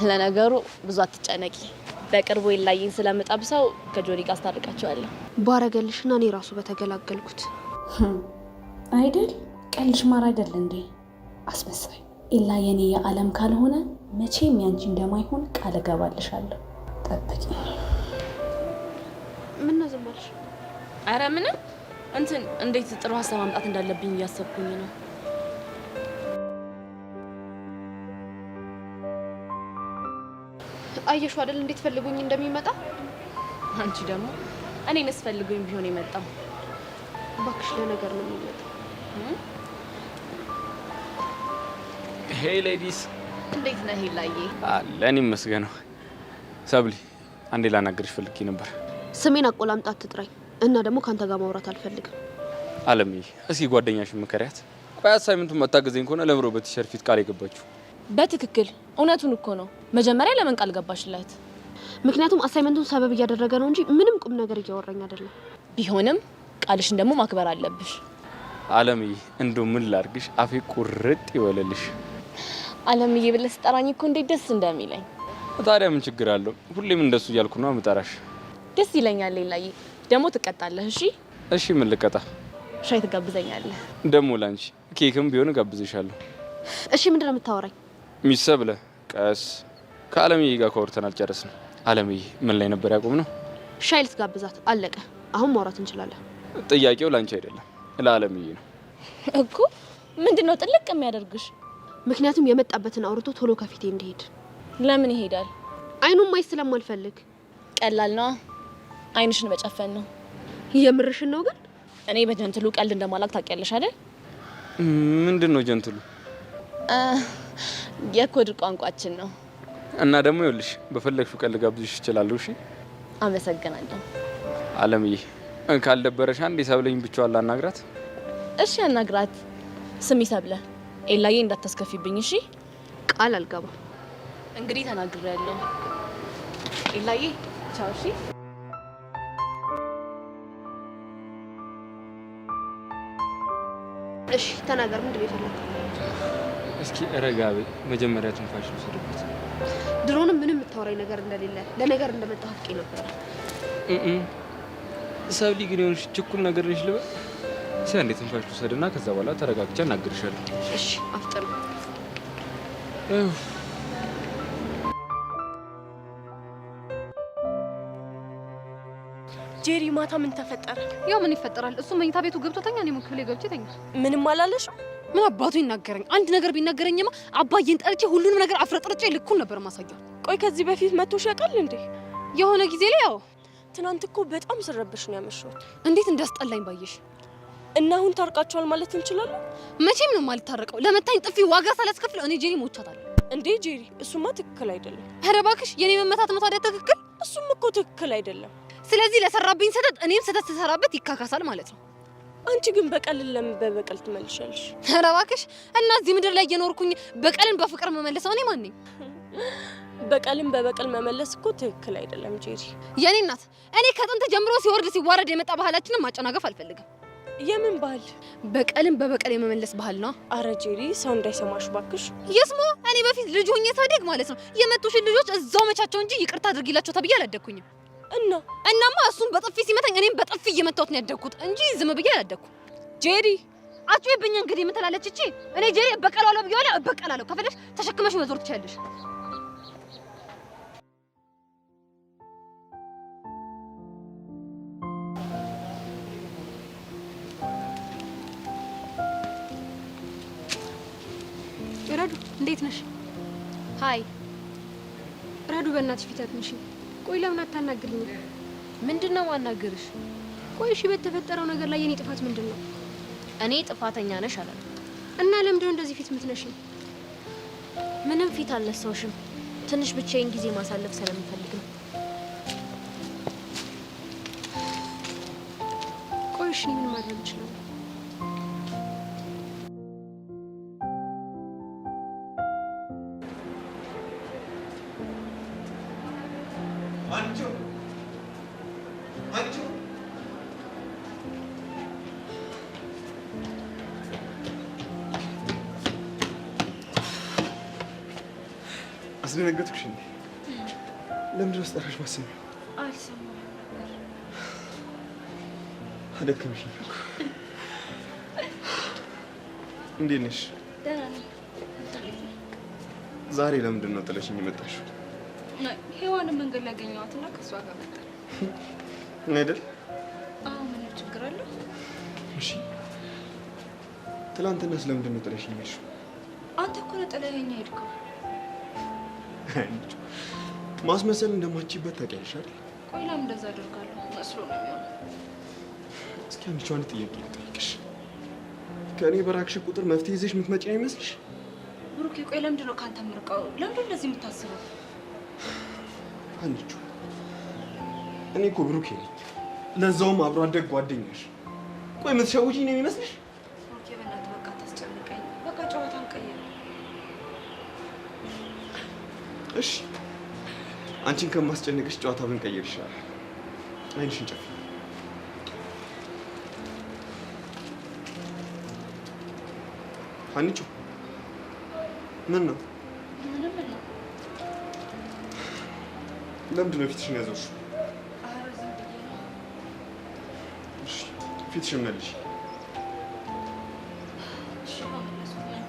ለነገሩ ብዙ አትጨነቂ። በቅርቡ ኤላዬን ስለምጠብሰው ከጆኒ ጋር አስታርቃቸዋለሁ። ባረገልሽና እኔ ራሱ በተገላገልኩት አይደል? ቀልሽ ማር አይደል እንዴ? አስመሳይ ኤላ የኔ የዓለም ካልሆነ መቼም ያንቺ እንደማይሆን ቃል እገባልሻለሁ። ጠብቂ። ምን ነው ዝም አልሽ? አረ ምንም እንትን እንዴት ጥሩ ሀሳብ ማምጣት እንዳለብኝ እያሰብኩኝ ነው። አየሽው አይደል እንዴት ፈልጉኝ እንደሚመጣ። አንቺ ደግሞ እኔንስ ፈልጉኝ ቢሆን የመጣው። እባክሽ ለነገር ነው የሚመጣው። ሄይ ሌዲስ፣ እንዴት ነህ ኤላዬ? አለን ይመስገነው። ሰብሊ አንዴ ላናግርሽ ፈልጌ ነበር። ስሜን አቆላምጣ አትጥራኝ እና ደግሞ ካንተ ጋር ማውራት አልፈልግም። አለምዬ እስኪ ጓደኛሽን ምከሪያት። ቆይ አሳይመንቱን መታገዘኝ ከሆነ ለምሮ በቲሸርት ፊት ቃል የገባችሁ? በትክክል እውነቱን እኮ ነው። መጀመሪያ ለምን ቃል ገባሽላት? ምክንያቱም አሳይመንቱን ሰበብ እያደረገ ነው እንጂ ምንም ቁም ነገር እያወራኝ አይደለም። ቢሆንም ቃልሽን ደግሞ ማክበር አለብሽ። አለምዬ እንደው ምን ላርግሽ? አፌ ቁርጥ ይወለልሽ። አለምዬ ብለሽ ስጠራኝ እኮ እንዴት ደስ እንደሚለኝ። ታዲያ ምን ችግር አለው? ሁሌም እንደሱ እያልኩ ነው የምጠራሽ። ደስ ይለኛል ኤላዬ። ደግሞ ትቀጣለህ። እሺ እሺ። ምን ልቀጣ? ሻይ ትጋብዘኛለህ? ደግሞ ላንቺ ኬክም ቢሆን ጋብዝሻለሁ። እሺ ምንድነው የምታወራኝ? ሚሰብለ ቀስ ከአለምዬ ጋር ኮርተን አልጨረስንም። አለምዬ ምን ላይ ነበር ያቆምነው? ሻይ ልትጋብዛት አለቀ። አሁን ማውራት እንችላለን። ጥያቄው ላንቺ አይደለም ለአለምዬ ነው እኮ። ምንድነው ጥልቅ የሚያደርግሽ? ምክንያቱም የመጣበትን አውርቶ ቶሎ ከፊቴ እንዲሄድ። ለምን ይሄዳል? አይኑን ማየት ስለማልፈልግ። ቀላል ነው። አይንሽን መጨፈን ነው። የምርሽን ነው? ግን እኔ በጀንትሉ ቀልድ እንደማላክ ታውቂያለሽ አይደል? ምንድነው ጀንትሉ? የኮድ ቋንቋችን ነው። እና ደግሞ ይኸውልሽ በፈለግሽው ቀልድ ጋብዝሽ እችላለሁ። እሺ አመሰግናለሁ። አለምዬ ካልደበረሽ አንዴ ሰብለኝ ብቻዋን ላናግራት። እሺ አናግራት። ስሚ ሰብለ፣ ኤላዬ እንዳታስከፊብኝ እሺ? ቃል አልገባም። እንግዲህ ተናግሬያለሁ። ኤላዬ ቻው። እሺ እሺ ተናገር፣ ምንድን ነው የፈለግከው? እስኪ ረጋ በይ። መጀመሪያ ትንፋሽ ልውሰድበት። ድሮንም ምንም የምታወራኝ ነገር እንደሌለ ለነገር እንደመጣሁ አውቄ ነበር። ሰብሊ ግን የሆነሽ ችኩል ነገር ነሽ ልበል? እስኪ አንዴ ትንፋሽ ልውሰድና ከዛ በኋላ ተረጋግቼ እናግርሻለሁ። እሺ አፍጥር። ጄሪ ማታ ምን ተፈጠረ? ያው ምን ይፈጠራል? እሱ መኝታ ቤቱ ገብቶ ተኛ፣ እኔም ክፍሌ ገብቼ ተኛ። ምንም አላለሽም? ምን አባቱ ይናገረኝ? አንድ ነገር ቢናገረኝማ አባዬን ጠርቼ ሁሉንም ነገር አፍረጥርጬ ልኩን ነበር ማሳየው። ቆይ ከዚህ በፊት መቶሽ ያውቃል እንዴ? የሆነ ጊዜ ላይ ያው ትናንት እኮ በጣም ስረብሽ ነው ያመሸሁት። እንዴት እንዳስጠላኝ ባየሽ። እና አሁን ታርቃችኋል ማለት እንችላለን? መቼም ነው የማልታረቀው። ለመታኝ ጥፊ ዋጋ ሳላስከፍለው እኔ ጄሪ ሞቻታለሁ። እንዴ ጄሪ፣ እሱማ ትክክል አይደለም። ኧረ እባክሽ፣ የኔ መመታት ነው ታዲያ ትክክል? እሱም እኮ ትክክል አይደለም። ስለዚህ ለሰራብኝ ስህተት እኔም ስህተት ተሰራበት ይካካሳል ማለት ነው። አንቺ ግን በቀልን ለምን በበቀል ትመልሻለሽ? ኧረ እባክሽ፣ እና እዚህ ምድር ላይ እየኖርኩኝ በቀልን በፍቅር መመለሰው እኔ ማን ነኝ? በቀልን በበቀል መመለስ እኮ ትክክል አይደለም ጄሪ። የኔ እናት፣ እኔ ከጥንት ጀምሮ ሲወርድ ሲዋረድ የመጣ ባህላችንን ማጨናገፍ አልፈልግም። የምን ባህል? በቀልን በበቀል የመመለስ ባህል ነው። አረ ጄሪ፣ ሰው እንዳይሰማሽ ባክሽ። ይስማ። እኔ በፊት ልጅ ሆኜ ሳደግ ማለት ነው የመቱሽን ልጆች እዛው መቻቸው እንጂ ይቅርታ አድርጊላቸው ተብዬ አላደግኩኝም። እናማ እሱን በጥፊ ሲመታኝ እኔም በጥፊ እየመታሁት ነው ያደግኩት እንጂ ዝም ብዬ አላደግኩም። ጄሪ አትጩይብኝ እንግዲህ ምን ትላለች እቺ? እኔ ጄሪ እበቀላለሁ ብዬዋለሁ፣ እበቀላለሁ። ከፈለሽ ተሸክመሽ መዞር ትችያለሽ። ረዱ እንዴት ነሽ? ሃይ ረዱ፣ በእናትሽ ፊት አትንሺ። ቆይ ለምን አታናግሪኝ? ምንድነው ማናገርሽ? ቆይ እሺ፣ በተፈጠረው ነገር ላይ የኔ ጥፋት ምንድነው? እኔ ጥፋተኛ ነሽ አላል እና ለምንድነው እንደዚህ ፊት ምትነሺ? ምንም ፊት አልነሳውሽም። ትንሽ ብቻዬን ጊዜ ማሳለፍ ስለምፈልግ ነው። ቆይ እሺ፣ ምን ማድረግ እችላለሁ? አስደነገጥኩሽ እንዴ? ለምንድን ነው ስጠራሽ ማሰሚው? አልሰማሁም ነበር። አደከመሽኝ እኮ። እንዴት ነሽ? ደህና ነኝ። ዛሬ ለምንድን ነው ጥለሽኝ የመጣሽው? ሔዋንን መንገድ ላይ ያገኘኋትና ከእሷ ጋር መጣሁ። አይደል? አዎ፣ ምን ችግር አለው? እሺ፣ ትናንትና ስለምንድን ነው ጥለሽኝ የሄድሽው? አንተ እኮ ነህ ጥለኸኝ ሄድከው። ማስመሰል እንደማችበት ታውቂያለሽ አይደል? ቆይ ለምን እንደዛ አደርጋለሁ? መስሎ ነው የሚሆነው። እስኪ አንቺ ጥያቄ ልጠይቅሽ። ከእኔ በራቅሽ ቁጥር መፍትሄ ይዘሽ የምትመጪ ነው ይመስልሽ? ብሩኬ፣ ቆይ ለምንድን ነው ከአንተ የምርቀው? ለምንድን ነው እንደዚህ የምታስበው? አንቺ እኔ እኮ ብሩኬ ነኝ፣ ለዛውም አብሮ አደግ ጓደኛሽ። ቆይ የምትሸውጂኝ ነው የሚመስልሽ? ብሩኬ፣ በእናትህ በቃ አታስጨንቀኝ። በቃ ጨዋታን ቀይር። እሺ፣ አንቺን ከማስጨንቅሽ ጨዋታ ብንቀይር ይሻላል። አይንሽን ጨፍኝ። አንቺ ምን ነው? ምንም ነው። ለምንድን ነው ፊትሽን ያዘውሽ? ኧረ ዝም ብዬ ነው። እሺ፣ ፊትሽን መልሽ። እሺ፣ መለስኩኝ።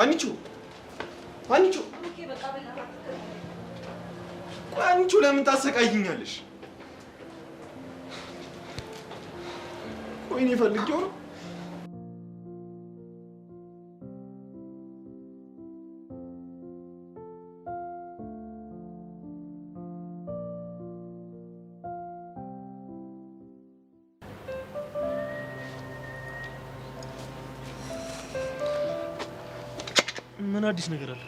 አንቺ ቆይ አንቺ ለምን ታሰቃይኛለሽ? ቆይ እኔ ፈልጌው ነው? ምን አዲስ ነገር አለ?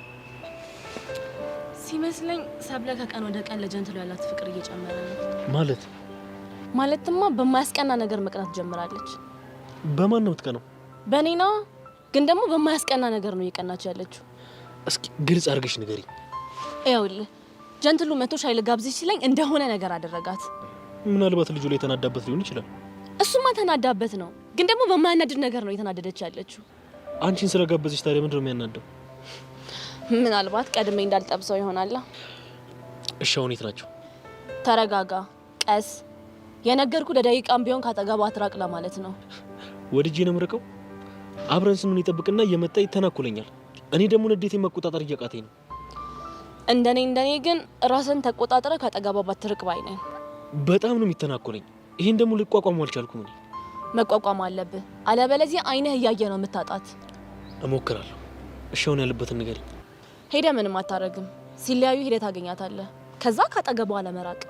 ሲመስለኝ ሰብለ ከቀን ወደ ቀን ለጀንትሉ ያላት ፍቅር እየጨመረ ነው። ማለትማ በማያስቀና ነገር መቅናት ጀምራለች። በማን ነው የምትቀናው? በእኔ ነው። ግን ደግሞ በማያስቀና ነገር ነው እየቀናች ያለችው። እስኪ ግልጽ አድርገሽ ንገሪኝ። ይኸውልህ ጀንትሉ መቶ ሻይ ልጋብዝሽ ሲለኝ እንደሆነ ነገር አደረጋት። ምናልባት ልጁ ላይ የተናዳበት ሊሆን ይችላል። እሱማ ተናዳበት ነው፣ ግን ደግሞ በማያናድድ ነገር ነው የተናደደች ያለችው። አንቺን ስለጋበዝሽ ታዲያ ምንድን ነው የሚያናደው? ምናልባት ቀድሜ እንዳልጠብሰው ይሆናል። እሺ አሁን የት ናቸው? ተረጋጋ፣ ቀስ። የነገርኩ ለደቂቃም ቢሆን ካጠገቧ አትራቅ ለማለት ነው። ወድጄ ነው የምርቀው። አብረን ስንሆን ይጠብቅና እየመጣ ይተናኮለኛል። እኔ ደግሞ ንዴቴን መቆጣጠር እያቃተኝ ነው። እንደኔ ግን ራስን ተቆጣጥረ ካጠገቧ ባትርቅ ባይ ነኝ። በጣም ነው የሚተናኮለኝ። ይሄን ደግሞ ልቋቋሙ አልቻልኩም። እኔ መቋቋም አለብህ፣ አለበለዚያ አይንህ እያየ ነው የምታጣት። እሞክራለሁ። እሺ አሁን ያለበትን ንገሪኝ። ሄደ ምንም አታረግም። ሲለያዩ ሄደ ታገኛታለህ። ከዛ ካጠገቧ አለመራቅ።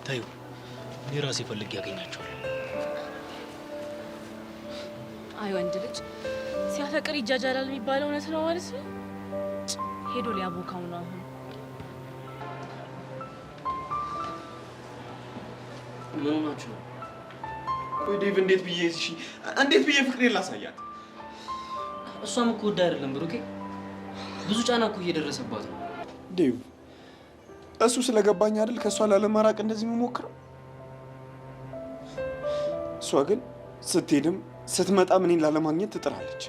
ታዩ እኔ ራሴ ፈልጌ ያገኛቸዋለሁ። አይ ወንድ ልጅ ሲያፈቅር ይጃጃላል የሚባለው እውነት ነው ማለት ነው። ሄዶ ሊያቦካው ነው አሁን። ምን ሆናችሁ? ቆይ ዴቭ እንዴት ብዬ ፍቅሬን ላሳያት? እሷም እኮ ወዳ አይደለም ብሩኬ፣ ብዙ ጫና እኮ እየደረሰባት ነው። ዴቭ እሱ ስለገባኝ አይደል ከእሷ ላለመራቅ እንደዚህ የምሞክረው። እሷ ግን ስትሄድም ስትመጣም እኔን ላለማግኘት ትጥራለች።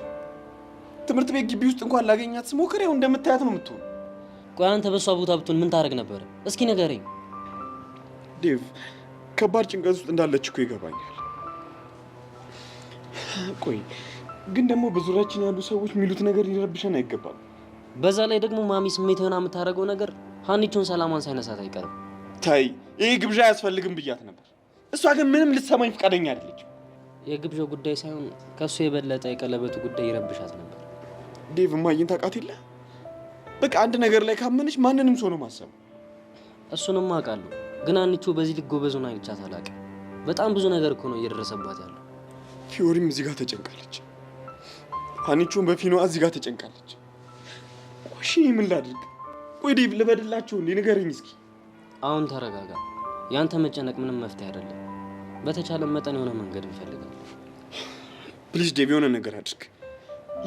ትምህርት ቤት ግቢ ውስጥ እንኳን ላገኛት ስሞክር ያው እንደምታያት ነው የምትሆን። ቆይ አንተ በሷ ቦታ ብትሆን ምን ታደርግ ነበር? እስኪ ንገረኝ። ዴቭ ከባድ ጭንቀት ውስጥ እንዳለች እኮ ይገባኛል። ቆይ ግን ደግሞ በዙሪያችን ያሉ ሰዎች የሚሉት ነገር ሊረብሸን አይገባም። በዛ ላይ ደግሞ ማሚ ስሜትህን የምታደርገው ነገር ሀኒቾን ሰላማን ሳይነሳት አይቀርም። ታይ ይሄ ግብዣ አያስፈልግም ብያት ነበር። እሷ ግን ምንም ልትሰማኝ ፈቃደኛ አይደለችም። የግብዣው ጉዳይ ሳይሆን ከሱ የበለጠ የቀለበቱ ጉዳይ ይረብሻት ነበር። ዴቭ ማየን ታውቃት የለ በቃ አንድ ነገር ላይ ካመነች ማንንም ሰው ነው ማሰብ። እሱንም አውቃለሁ፣ ግን ሀኒቾ በዚህ ልክ ጎበዙን አይቻት አላውቅም። በጣም ብዙ ነገር እኮ ነው እየደረሰባት ያለው። ፊዮሪም እዚህ ጋር ተጨንቃለች። ሀኒቾን በፊኗ እዚህ ጋር ተጨንቃለች። እሺ ምን ላድርግ? ቆይ ዴቭ ልበድላቸው እንዴ? ንገረኝ እስኪ። አሁን ተረጋጋ። ያንተ መጨነቅ ምንም መፍትሄ አይደለም። በተቻለ መጠን የሆነ መንገድ እንፈልጋለን። ፕሊዝ ዴቭ የሆነ ነገር አድርግ፣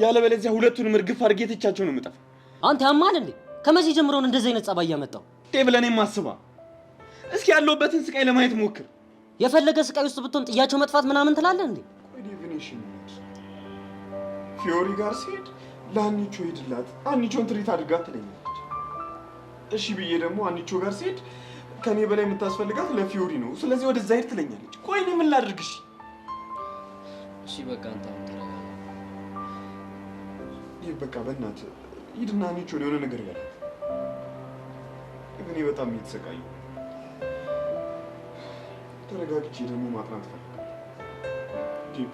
ያለበለዚያ ሁለቱንም እርግፍ አድርጌ ትቻቸው ነው የምጠፋው። አንተ ያማል እንዴ? ከመቼ ጀምሮ ነው እንደዚህ አይነት ጸባይ ያመጣው? ዴቭ ለኔም አስባ እስኪ ያለውበትን ስቃይ ለማየት ሞክር። የፈለገ ስቃይ ውስጥ ብትሆን ጥያቸው መጥፋት ምናምን ትላለህ እንዴ? ቆይ ዴቭ እሺ ፊዮሪ ጋር ሲሄድ ለሀኒቾ ሄድላት፣ ሀኒቾን ትሪት አድርጋት ትለኛለች። እሺ ብዬ ደግሞ ሀኒቾ ጋር ሲሄድ ከኔ በላይ የምታስፈልጋት ለፊዮሪ ነው፣ ስለዚህ ወደዛ ሄድ ትለኛለች። ቆይ እኔ ምን ላድርግ? እሺ በቃ አንተ ተረጋጋ። ይህ በቃ በእናትህ ሂድና ሀኒቾን የሆነ ነገር ያላት። እኔ በጣም እየተሰቃየሁ ተረጋግቼ ደግሞ ማጥናት ፈልጋለሁ።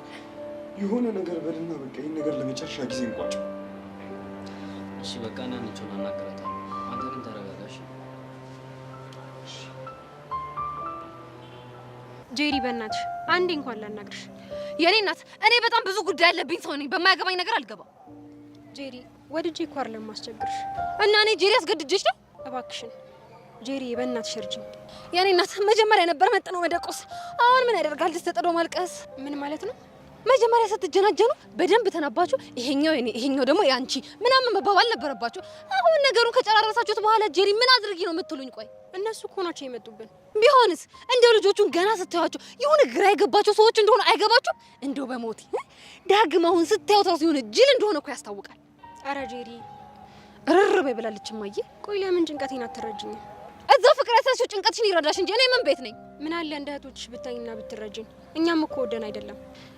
የሆነ ነገር በልና በቃ ይህን ነገር ለመጨረሻ ጊዜ እንቋጨው። እሺ በቃ እኔ ሀኒቾን አናግራታለሁ። አንተ ግን ተረጋጋሽ። ጄሪ በእናትሽ አንዴ እንኳን ላናግርሽ። የኔ እናት እኔ በጣም ብዙ ጉዳይ ያለብኝ ሰው ነኝ። በማያገባኝ ነገር አልገባም። ጄሪ ወድጄ እኮ አይደለም ማስቸግርሽ። እና እኔ ጄሪ አስገድጄሽ ነው? እባክሽን ጄሪ በእናትሽ እርጅኝ። የኔ እናት መጀመሪያ ነበር መጥነው መደቆስ። አሁን ምን ያደርጋል ድስት ጥዶ ማልቀስ። ምን ማለት ነው? መጀመሪያ ስትጀናጀኑ በደንብ ተናባችሁ ይሄኛው የኔ ይሄኛው ደግሞ ያንቺ ምናምን መባባል ነበረባችሁ። አሁን ነገሩን ከጨራረሳችሁት በኋላ ጄሪ ምን አድርጊ ነው የምትሉኝ? ቆይ እነሱ እኮ ናቸው የመጡብን። ቢሆንስ እንደው ልጆቹን ገና ስታዩቸው የሆነ ግራ የገባቸው ሰዎች እንደሆነ አይገባችሁም? እንደው በሞት ዳግም አሁን ስታዩት ራሱ የሆነ ጅል እንደሆነ እኮ ያስታውቃል። አረ ጄሪ እርር በይ ብላለች እማዬ። ቆይ ለምን ጭንቀቴን አትረጅኝ? እዛው ፍቅር ያሳስሽው ጭንቀትሽን ይረዳሽ እንጂ እኔ ምን ቤት ነኝ? ምን አለ እንደ እህቶችሽ ብታይና ብትረጅኝ። እኛም እኮ ወደን አይደለም።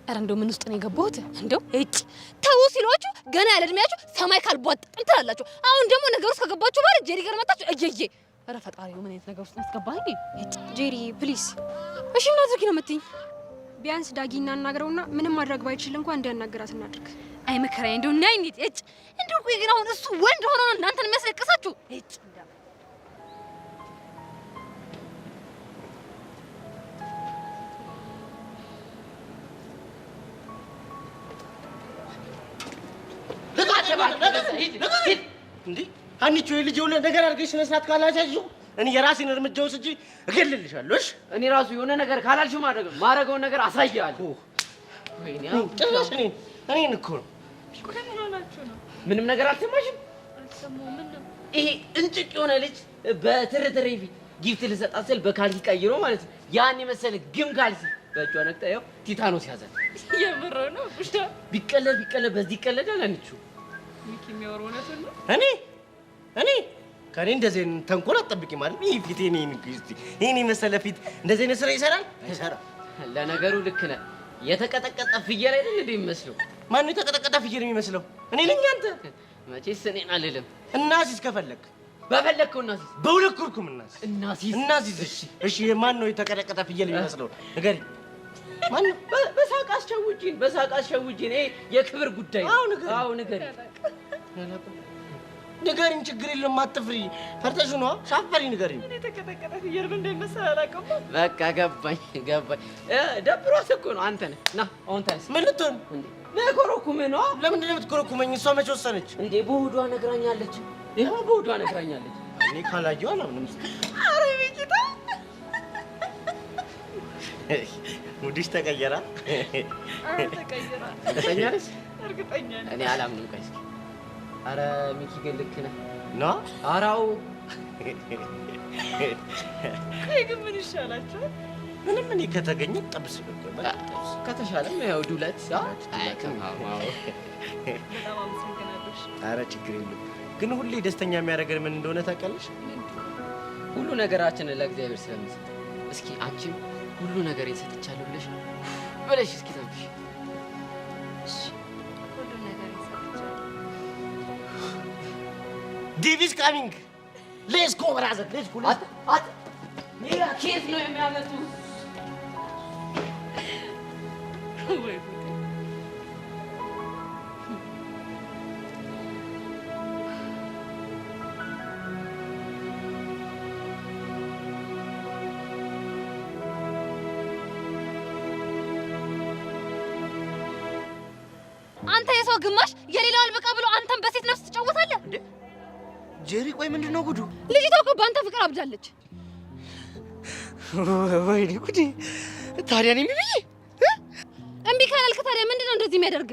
አረ እንደው ምን ውስጥ ነው የገባሁት? እንደው እጭ ተው ሲሏችሁ ገና ያለ እድሜያችሁ ሰማይ ካልቧጠጥን ትላላችሁ። አሁን ደግሞ ነገር ውስጥ ከገባችሁ በኋላ ጄሪ ጋር መጣችሁ እየየ። አረ ፈጣሪው ምን አይነት ነገር ውስጥ ያስገባኝ? እጭ ጄሪ ፕሊዝ። እሺ ምን አድርጊ ነው የምትይኝ? ቢያንስ ዳጊ እናናግረውና ምንም ማድረግ ባይችል እንኳን እንዲያናግራት እናድርግ። አይ መከራዬ እንደው ናይ እንዴት እጭ እንደው ቆይ ግን አሁን እሱ ወንድ ሆኖ ነው እናንተን የሚያስለቅሳችሁ? እጭ አንቺ ልጅ የሆነ ነገር አድርገሽ ስነ ስርዓት ካላሳይሽው እኔ የራሴን እርምጃ ወስጄ እገልልሻለሁ። እሺ እኔ ራሱ የሆነ ነገር ካላልሽ ማድረገውን ነገር አሳያለሁ። ወይኔ ጭራሽ እኔን እኮ ነው። ምን ሆናችሁ ነው? ምንም ነገር አልሰማሽም? አልሰማሁም። ምን ነው? ይሄ እንጭቅ የሆነ ልጅ በትርትሬ ፊት ጊፍት ልሰጣት ስል በካልሲ ቀይሮ ማለት ነው ያን የመሰለ ግም ካልሲ በእጇ ነቅታ ያው ቲታኖስ ያዛል። የምር ነው? ብቻ ቢቀለድ በዚህ ይቀለዳል። አንቺ ሚኪ የሚያወራው እውነቱን ነው? እኔ ከኔ እንደዚህ ተንኮል አትጠብቂ ማለት ነው። ይሄ ፊት ይሄን የመሰለ ፊት እንደዚህ አይነት ስራ ይሰራል? አይሰራም። ለነገሩ ልክ ነህ። የተቀጠቀጠ ፍየል አይደል እንዴ የሚመስለው? ማን የተቀጠቀጠ ፍየል የሚመስለው? እኔ ነኝ። አንተ መቼስ እኔን አልልም። እናሲስ ከፈለክ በፈለግከው እናሲስ፣ በሁለት ኩርኩም እናሲስ። እሺ ማን ነው የተቀጠቀጠ ፍየል የሚመስለው? ንገሪኝ። ማን ነው? በሳቅ አስሸውጂን። ይሄ የክብር ጉዳይ ነው። አዎ ንገሪኝ። ንገሪኝ፣ ችግር የለም አትፍሪ። ፈርተሽ ነው ሳፈሪ። ንገሪኝ። እኔ የተቀጠቀጠ ፍየል ምን እንደሚመስል አላውቅም። በቃ ገባኝ። ደብሮት እኮ ነው። አንተ ነህ ና አሁን ተነስ። ምን ልትሆን ለኮረኩምህ ነው? ለምንድን ነው የምትኮረኩመኝ? እሷ መቼ ወሰነች እንዴ? በሆዷ ነግራኛለች። ይኸው በሆዷ ነግራኛለች። እኔ ካላየሁ አላምንም። ኧረ ቤኪታ ሙድሽ ተቀየራ? ተቀየራ። እርግጠኛ ነሽ? እርግጠኛ ነኝ። እኔ አላምንም። ቆይ እስኪ። ኧረ ሚኪ ግን ልክ ነህ ነው? ኧረ አዎ። ቆይ ግን ምን ይሻላችኋል? ምንም እኔ ከተገኘ ጠብስ ከተሻለም ያው ዱለት። በጣም አመሰግናለሁ። ኧረ ችግር የለም። ግን ሁሌ ደስተኛ የሚያደርገን ምን እንደሆነ ታውቂያለሽ? ሁሉ ነገራችንን ለእግዚአብሔር ስለምንሰጥ። እስኪ አንቺም ሁሉ ነገር ሰጥቻለሁ ብለሽ እስኪ ተንፍሽ። ሁሉ ነገር ሰጥቻለሁ። ዲቪስ ካሚንግ ሌትስ ጎ ብራዘር ሌትስ ጎ። ሌላ ኬስ ነው የሚያመጡ። አንተ የሰው ግማሽ የሌላው አልበቃ ብሎ አንተም በሴት ነፍስ ትጫወታለህ እንዴ? ጄሪ ቆይ ምንድን ነው ጉዱ? ልጅቷ እኮ በአንተ ፍቅር አብዳለች። ወይኔ ጉዴ! ታዲያ እኔ ምን ብዬ እምቢ ካላልክ ታዲያ ምንድን ነው እንደዚህ የሚያደርግ?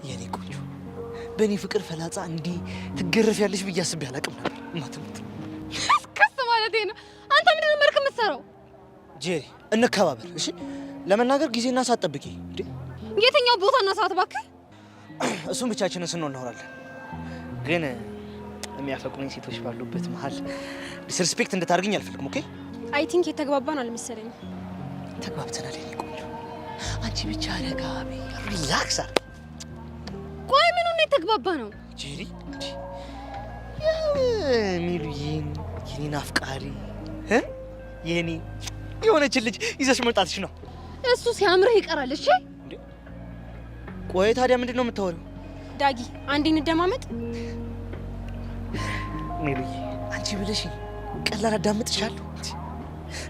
የኔ ቆንጆ በእኔ ፍቅር ፈላጻ እንዲህ ትገረፊያለሽ ብዬ አስቤ አላውቅም ነበር። ማትሙት እስከስ ማለቴ ነው። አንተ ምንድን ነው መልክ የምትሰራው? ጄሪ እንከባበር እሺ። ለመናገር ጊዜና ሰዓት ጠብቂ። የትኛው ቦታና ሰዓት እባክህ? እሱም ብቻችንን ስንሆን እናወራለን። ግን የሚያፈቅሩኝ ሴቶች ባሉበት መሀል ዲስሪስፔክት እንድታደርግኝ አልፈልግም። ኦኬ? አይ ቲንክ የተግባባን አልመሰለኝም። ተግባብተናል የኔ ቆንጆ። አንቺ ብቻ ረጋ በይ፣ ሪላክስ አድርጊ። ቆይ ምኑ ነው የተግባባ ነው? ጄሪ ሚሉዬን የኔን አፍቃሪ የኔ የሆነችን ልጅ ይዘሽ መምጣትሽ ነው። እሱ ሲያምርህ ይቀራል። እሺ ቆይ ታዲያ ምንድን ነው የምታወሪው? ዳጊ አንዴ እንደማመጥ። ሚሉዬ አንቺ ብለሽ ቀላል አዳምጥሻለሁ።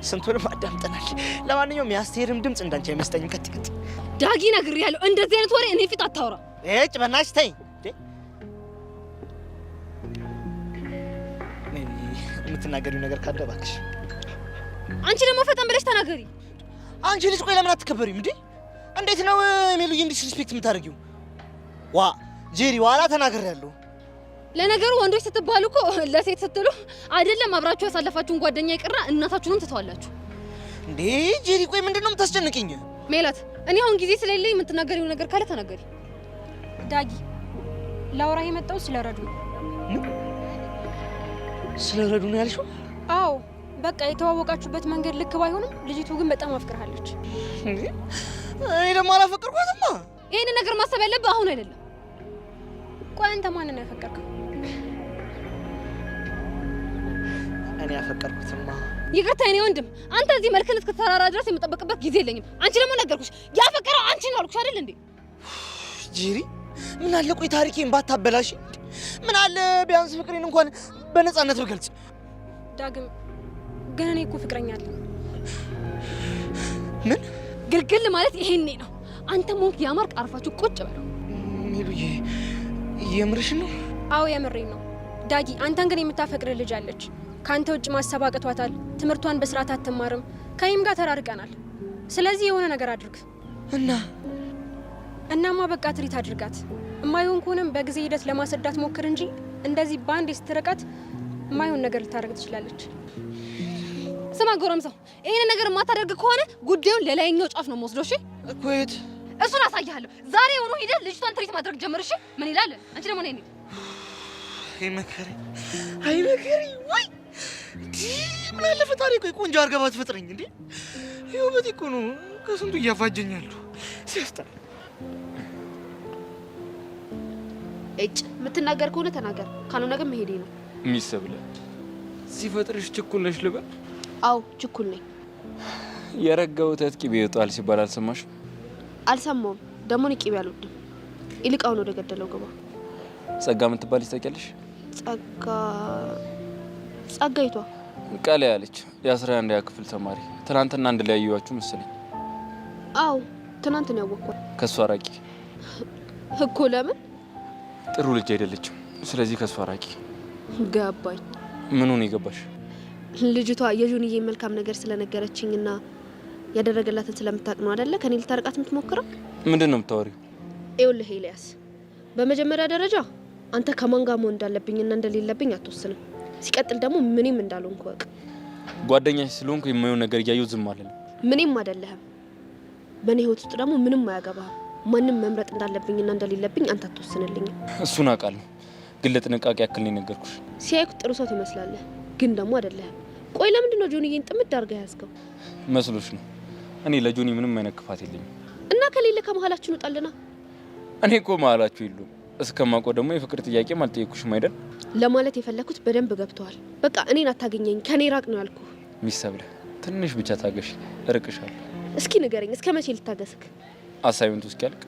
ስንቱንም አዳምጠናል። ለማንኛውም የአስቴርም ድምፅ እንዳንቺ አይመስጠኝም። ከት ዳጊ ነግሬያለሁ። እንደዚህ አይነት ወሬ እኔ ፊት አታውራ። እጭ በእናትሽ ተይኝ። የምትናገሪው ነገር ካለ እባክሽ። አንቺ ደግሞ ፈጠን ብለሽ ተናገሪ። አንቺ ልጅ ቆይ ለምን አትከበሪም እንዴ? እንዴት ነው ሚሉዬ ዲስሪስፔክት የምታደርጊው? ዋ ጄሪ ዋላ ተናግሬያለሁ። ለነገሩ ወንዶች ስትባሉ እኮ ለሴት ስትሉ አይደለም አብራችሁ ያሳለፋችሁን ጓደኛ ይቅርና እናታችሁንም ትተዋላችሁ እንዴ። ጄሪ ቆይ ምንድን ነው የምታስጨንቅኝ? ሜላት እኔ አሁን ጊዜ ስለሌለኝ የምትናገሪው ነገር ካለ ተናገሪ። ዳጊ ላውራ የመጣው ስለ ረዱ ነው። ስለ ረዱ ነው ያልሽው? አዎ በቃ የተዋወቃችሁበት መንገድ ልክ ባይሆንም ልጅቱ ግን በጣም አፍቅርሃለች። እንዴ እኔ ደግሞ አላፈቅርኳትማ። ይሄን ነገር ማሰብ ያለብህ አሁን አይደለም። ቆይ አንተ ማንን ያፈቀርከው? እኔ ያፈቀርኩትማ ይቅርታ የኔ ወንድም፣ አንተ እዚህ መልክን እስክትሰራራ ድረስ የምጠበቅበት ጊዜ የለኝም። አንቺ ደግሞ ነገርኩሽ፣ ያፈቀረው አንቺ ነው አልኩሽ አይደል እንዴ? ጄሪ ምን አለ ቆይ ታሪኬን ባታበላሽ። ምን አለ ቢያንስ ፍቅሬን እንኳን በነፃነት ብገልጽ። ዳግም ግን እኔ እኮ ፍቅረኛ አለኝ። ምን ግልግል ማለት ይሄኔ ነው። አንተ ሞንክ ያማርክ አርፋችሁ ቁጭ በሉ። ሚሉዬ የምርሽ ነው? አዎ የምሬን ነው ዳጊ። አንተን ግን የምታፈቅር ልጅ አለች። ካንተ ውጭ ማሰብ አቅቷታል። ትምህርቷን በስርዓት አትማርም። ከኔም ጋር ተራርቀናል። ስለዚህ የሆነ ነገር አድርግ። እናማ በቃ ትሪት አድርጋት። እማይሆን ከሆነም በጊዜ ሂደት ለማስረዳት ሞክር እንጂ እንደዚህ ባንድ ስትርቀት የማይሆን ነገር ልታደርግ ትችላለች። ስማ ጎረምሳው፣ ይሄን ነገር የማታደርግ ከሆነ ጉዳዩን ለላይኛው ጫፍ ነው የምወስደው። እሺ እኮት እሱን አሳያለሁ። ዛሬ ሆኖ ሂደህ ልጅቷን ትሪት ማድረግ ጀምር። እሺ ምን ይላል? አንቺ ደግሞ ነኝ አይ መከሪ ወይ ምን አለ ፈጣሪ ቆይ ቆንጆ አርጋ ባትፈጥረኝ እንዴ! ይኸው በዚህ እኮ ነው ከስንቱ እያፋጀኛሉ። ሲያስጠላ። እጭ የምትናገር ከሆነ ተናገር፣ ካልሆነ ግን መሄዴ ነው። ሚሰብለ ሲፈጥርሽ ችኩል ነሽ ልበል? አዎ ችኩል ነኝ። የረጋው ተጥቂ ቢወጣል ሲባል አልሰማሽ? አልሰማውም። ደግሞ ንቂ ቢያልወድም ይልቃውን ወደ ገደለው ግባ። ጸጋ የምትባል ታውቂያለሽ? ጸጋይቷ ቃል ያለች የ11ኛ ክፍል ተማሪ ትናንትና አንድ ላይ ያዩዋችሁ መሰለኝ። አዎ ትናንት ነው ያወቅኳት። ከሷ ራቂ እኮ። ለምን? ጥሩ ልጅ አይደለችም። ስለዚህ ከሷ ራቂ። ገባኝ። ምኑ ነው የገባሽ? ልጅቷ የጆንዬ መልካም ነገር ስለነገረችኝና ያደረገላትን ስለምታውቅ ነው አይደለ ከኔ ልታርቃት የምትሞክረው? ምንድን ነው የምታወሪው? ይኸውልህ ኤልያስ፣ በመጀመሪያ ደረጃ አንተ ከማን ጋር መሆን እንዳለብኝና እንደሌለብኝ አትወስንም። ሲቀጥል ደግሞ ምንም እንዳልሆንኩ ወቅ። ጓደኛሽ ስለሆንኩ የማየውን ነገር እያየሁ ዝም አልልም። ምንም አይደለህም። በእኔ ህይወት ውስጥ ደግሞ ምንም አያገባህም። ማንም መምረጥ እንዳለብኝና እንደሌለብኝ አንተ አትወስንልኝም። እሱን አውቃለሁ፣ ግን ለጥንቃቄ ያክል ነው የነገርኩሽ። ሲያይኩ ጥሩ ሰው ትመስላለህ፣ ግን ደግሞ አይደለህም። ቆይ ለምንድን ነው ጆንዬን ጥምድ አድርገህ ያዝከው? መስሎሽ ነው? እኔ ለጆኒ ምንም አይነት ክፋት የለኝም። እና ከሌለ ከመሀላችን ውጣልና። እኔ እኮ መሀላችሁ የለውም። እስከማውቀው ደግሞ የፍቅር ጥያቄም አልጠየኩሽም አይደል? ለማለት የፈለኩት በደንብ ገብተዋል። በቃ እኔን አታገኘኝ፣ ከኔ ራቅ ነው ያልኩ። ሚሰብለ ትንሽ ብቻ ታገሽ፣ እርቅሻለሁ። እስኪ ንገረኝ፣ እስከ መቼ ልታገስክ? አሳይመንቱ እስኪያልቅ።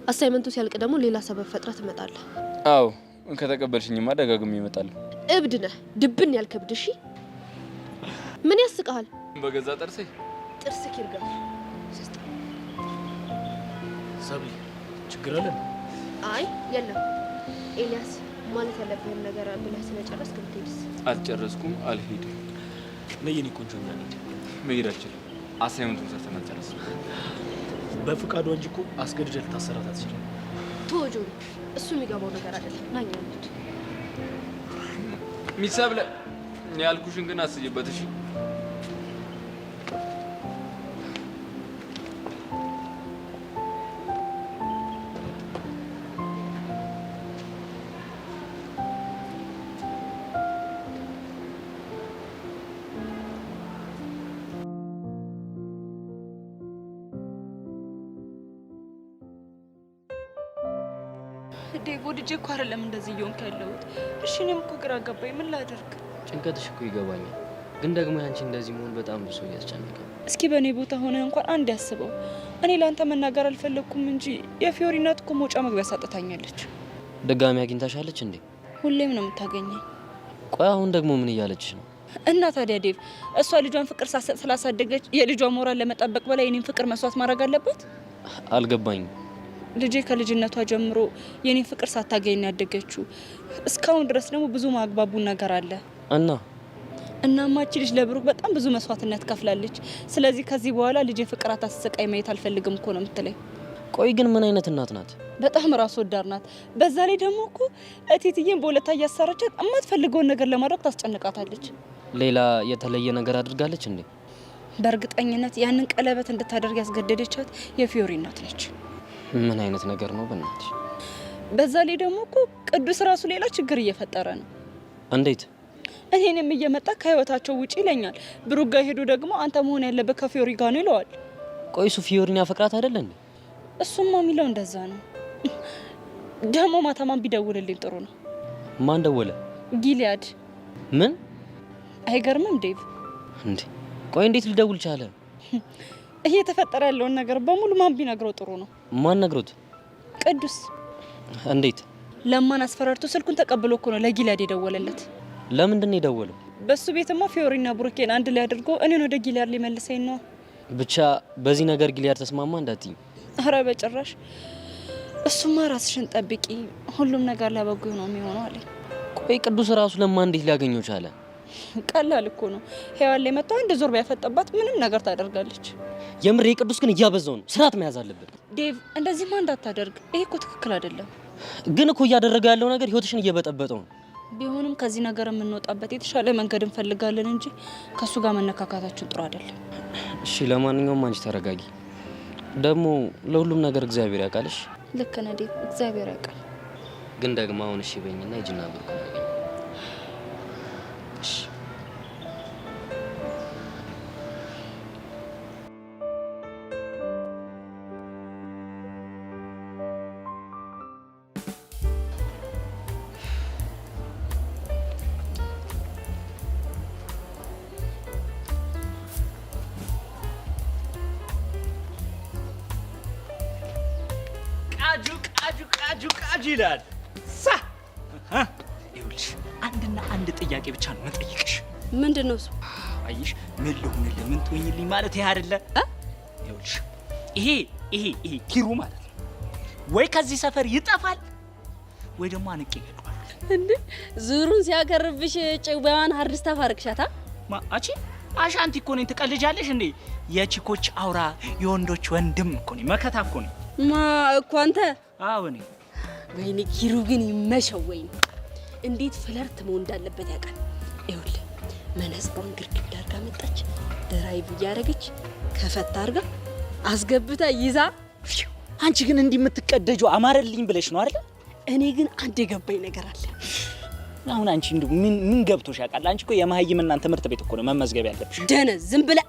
አሳይመንቱ ሲያልቅ ደግሞ ሌላ ሰበብ ፈጥረህ ትመጣለህ። አዎ ከተቀበልሽኝማ ደጋግሜ እመጣለሁ። እብድ ነህ፣ ድብን ያልክ እብድ። እሺ ምን ያስቀሃል? በገዛ ጥርሴ ጥርስክ ይርጋ። ሰብሊ ችግር አለ? አይ የለም ኤልያስ፣ ማለት ያለብህን ነገር ብለህ ስለጨረስክ ብትሄድስ? አልጨረስኩም፣ አልሄድም። ነይ የኔ ቆንጆ እና እንሂድ። መሄድ አልችልም። አሳይመንቱን ሰርተን አልጨረስም። በፍቃዷ እንጂ እኮ አስገድደህ ልታሰራት አትችልም። ተወው ጆኒ፣ እሱ የሚገባው ነገር አይደለም። ናኛ እንሂድ። ሚሰብለ ያልኩሽን ግን አስይበት እሺ? ዴቭ ወድጄ እኮ አይደለም እንደዚህ እየሆንክ ያለሁት። እሺ እኔም እኮ ግራ ገባኝ። ምን ላድርግ? ጭንቀትሽ እኮ ይገባኛል፣ ግን ደግሞ ያንቺ እንደዚህ መሆን በጣም ብሶ እያስጨነቀ። እስኪ በእኔ ቦታ ሆነ እንኳን አንድ ያስበው። እኔ ለአንተ መናገር አልፈለግኩም እንጂ የፊዮሪ እናት እኮ መውጫ መግቢያ ሳጥታኛለች። ድጋሚ አግኝታሻለች እንዴ? ሁሌም ነው የምታገኘኝ። ቆይ አሁን ደግሞ ምን እያለችሽ ነው? እና ታዲያ ዴቭ፣ እሷ ልጇን ፍቅር ሳሰጥ ስላሳደገች የልጇ ሞራል ለመጠበቅ በላይ የኔን ፍቅር መስዋዕት ማድረግ አለባት? አልገባኝም። ልጄ ከልጅነቷ ጀምሮ የኔን ፍቅር ሳታገኝ ነው ያደገችው። እስካሁን ድረስ ደግሞ ብዙ ማግባቡን ነገር አለ እናማ እቺ ልጅ ለብሩክ በጣም ብዙ መስዋዕትነት ከፍላለች። ስለዚህ ከዚህ በኋላ ልጄ ፍቅር አታስሰቃይ ማየት አልፈልግም እኮ ነው የምትለኝ። ቆይ ግን ምን አይነት እናት ናት? በጣም ራስ ወዳድ ናት። በዛ ላይ ደግሞ እኮ እቴትዬን በሁለታ እያሰረቻት የማትፈልገውን ነገር ለማድረግ ታስጨንቃታለች። ሌላ የተለየ ነገር አድርጋለች እንዴ? በእርግጠኝነት ያንን ቀለበት እንድታደርግ ያስገደደቻት የፊዮሪ እናት ነች። ምን አይነት ነገር ነው በእናትሽ? በዛ ላይ ደግሞ እኮ ቅዱስ ራሱ ሌላ ችግር እየፈጠረ ነው። እንዴት? እኔንም እየመጣ ከህይወታቸው ውጪ ይለኛል። ብሩክ ጋር ሄዱ ደግሞ አንተ መሆን ያለበት ከፊዮሪ ጋር ነው ይለዋል። ቆይ እሱ ፊዮሪን ያፈቅራት አይደል እንዴ? እሱማ የሚለው እንደዛ ነው። ደግሞ ማታ ማን ቢደውልልኝ ጥሩ ነው? ማን ደወለ? ጊሊያድ። ምን? አይገርምም ዴቭ? እንዴ ቆይ እንዴት ሊደውል ቻለ? እየተፈጠረ ያለውን ነገር በሙሉ ማን ቢነግረው ጥሩ ነው? ማን ነግሮት? ቅዱስ። እንዴት? ለማን አስፈራርቶ ስልኩን ተቀብሎ እኮ ነው ለጊሊያድ የደወለለት። ለምንድን ነው የደወለው? በሱ ቤትማ ፊዮሪና ብሩኬን አንድ ላይ አድርጎ እኔን ወደ ጊሊያድ ሊመልሰኝ ነው። ብቻ በዚህ ነገር ጊሊያድ ተስማማ እንዳትኝ። አረ በጭራሽ። እሱማ ራስሽን ጠብቂ፣ ሁሉም ነገር ለበጎ ነው የሚሆነው አለኝ። ቆይ ቅዱስ ራሱ ለማን እንዴት ሊያገኘው ቻለ? ቀላል እኮ ነው። ሔዋን ላይ መጣው አንድ ዞር ቢያፈጠባት ምንም ነገር ታደርጋለች። የምር ቅዱስ ግን እያበዛው ነው። ስርዓት መያዝ አለበት። ዴቭ እንደዚህማ እንዳታደርግ። ይሄ እኮ ትክክል አይደለም። ግን እኮ እያደረገ ያለው ነገር ህይወትሽን እየበጠበጠው ነው። ቢሆንም ከዚህ ነገር የምንወጣበት የተሻለ መንገድ እንፈልጋለን እንጂ ከሱ ጋር መነካካታችን ጥሩ አይደለም። እሺ ለማንኛውም አንቺ ተረጋጊ። ደግሞ ለሁሉም ነገር እግዚአብሔር ያውቃልሽ። ልክ ነህ ዴቭ፣ እግዚአብሔር ያውቃል። ግን ደግሞ አሁን እሺ በይኝና ሂጂና ብሩክ ነው። እሺ ቃጁ ይላል። ይኸውልሽ አንድና አንድ ጥያቄ ብቻ ነው መጠይቅሽ። ምንድነው እሱ? አይሽ ምን ልሁንልህ ምን ትሆኝልኝ ማለት ይሄ አይደለ? ይኸውልሽ ይሄ ኪሩ ማለት ነው። ወይ ከዚህ ሰፈር ይጠፋል ወይ ደግሞ አንቄ ይገድዋል። እንዴ ዙሩን ሲያቀርብሽ ጭባዋን ሀርድስታ ፋርክሻታ ማአቺ አሻንቲ እኮ ነኝ። ትቀልጃለሽ እንዴ? የቺኮች አውራ የወንዶች ወንድም እኮ ነኝ። መከታ እኮ ነኝ። እኮ አንተ? አዎ እኔ። ወይኔ ኪሩ ግን ይመሸው። ወይኔ እንዴት ፍለርት መሆን እንዳለበት ያውቃል። ይኸውልህ መነጽሯን ግድግዳ አድርጋ መጣች፣ ድራይቭ እያደረገች ከፈታ አድርጋ አስገብታ ይዛ። አንቺ ግን እንዲህ የምትቀደጂው አማረልኝ ብለሽ ነው አይደል? እኔ ግን አንድ የገባኝ ነገር አለ። አሁን አንቺ እንደው ምን ገብቶሽ ያውቃል? አንቺ እኮ የመሀይምናን ትምህርት ቤት እኮ ነው መመዝገብ ያለብሽ። ደነዝ ዝም ብለህ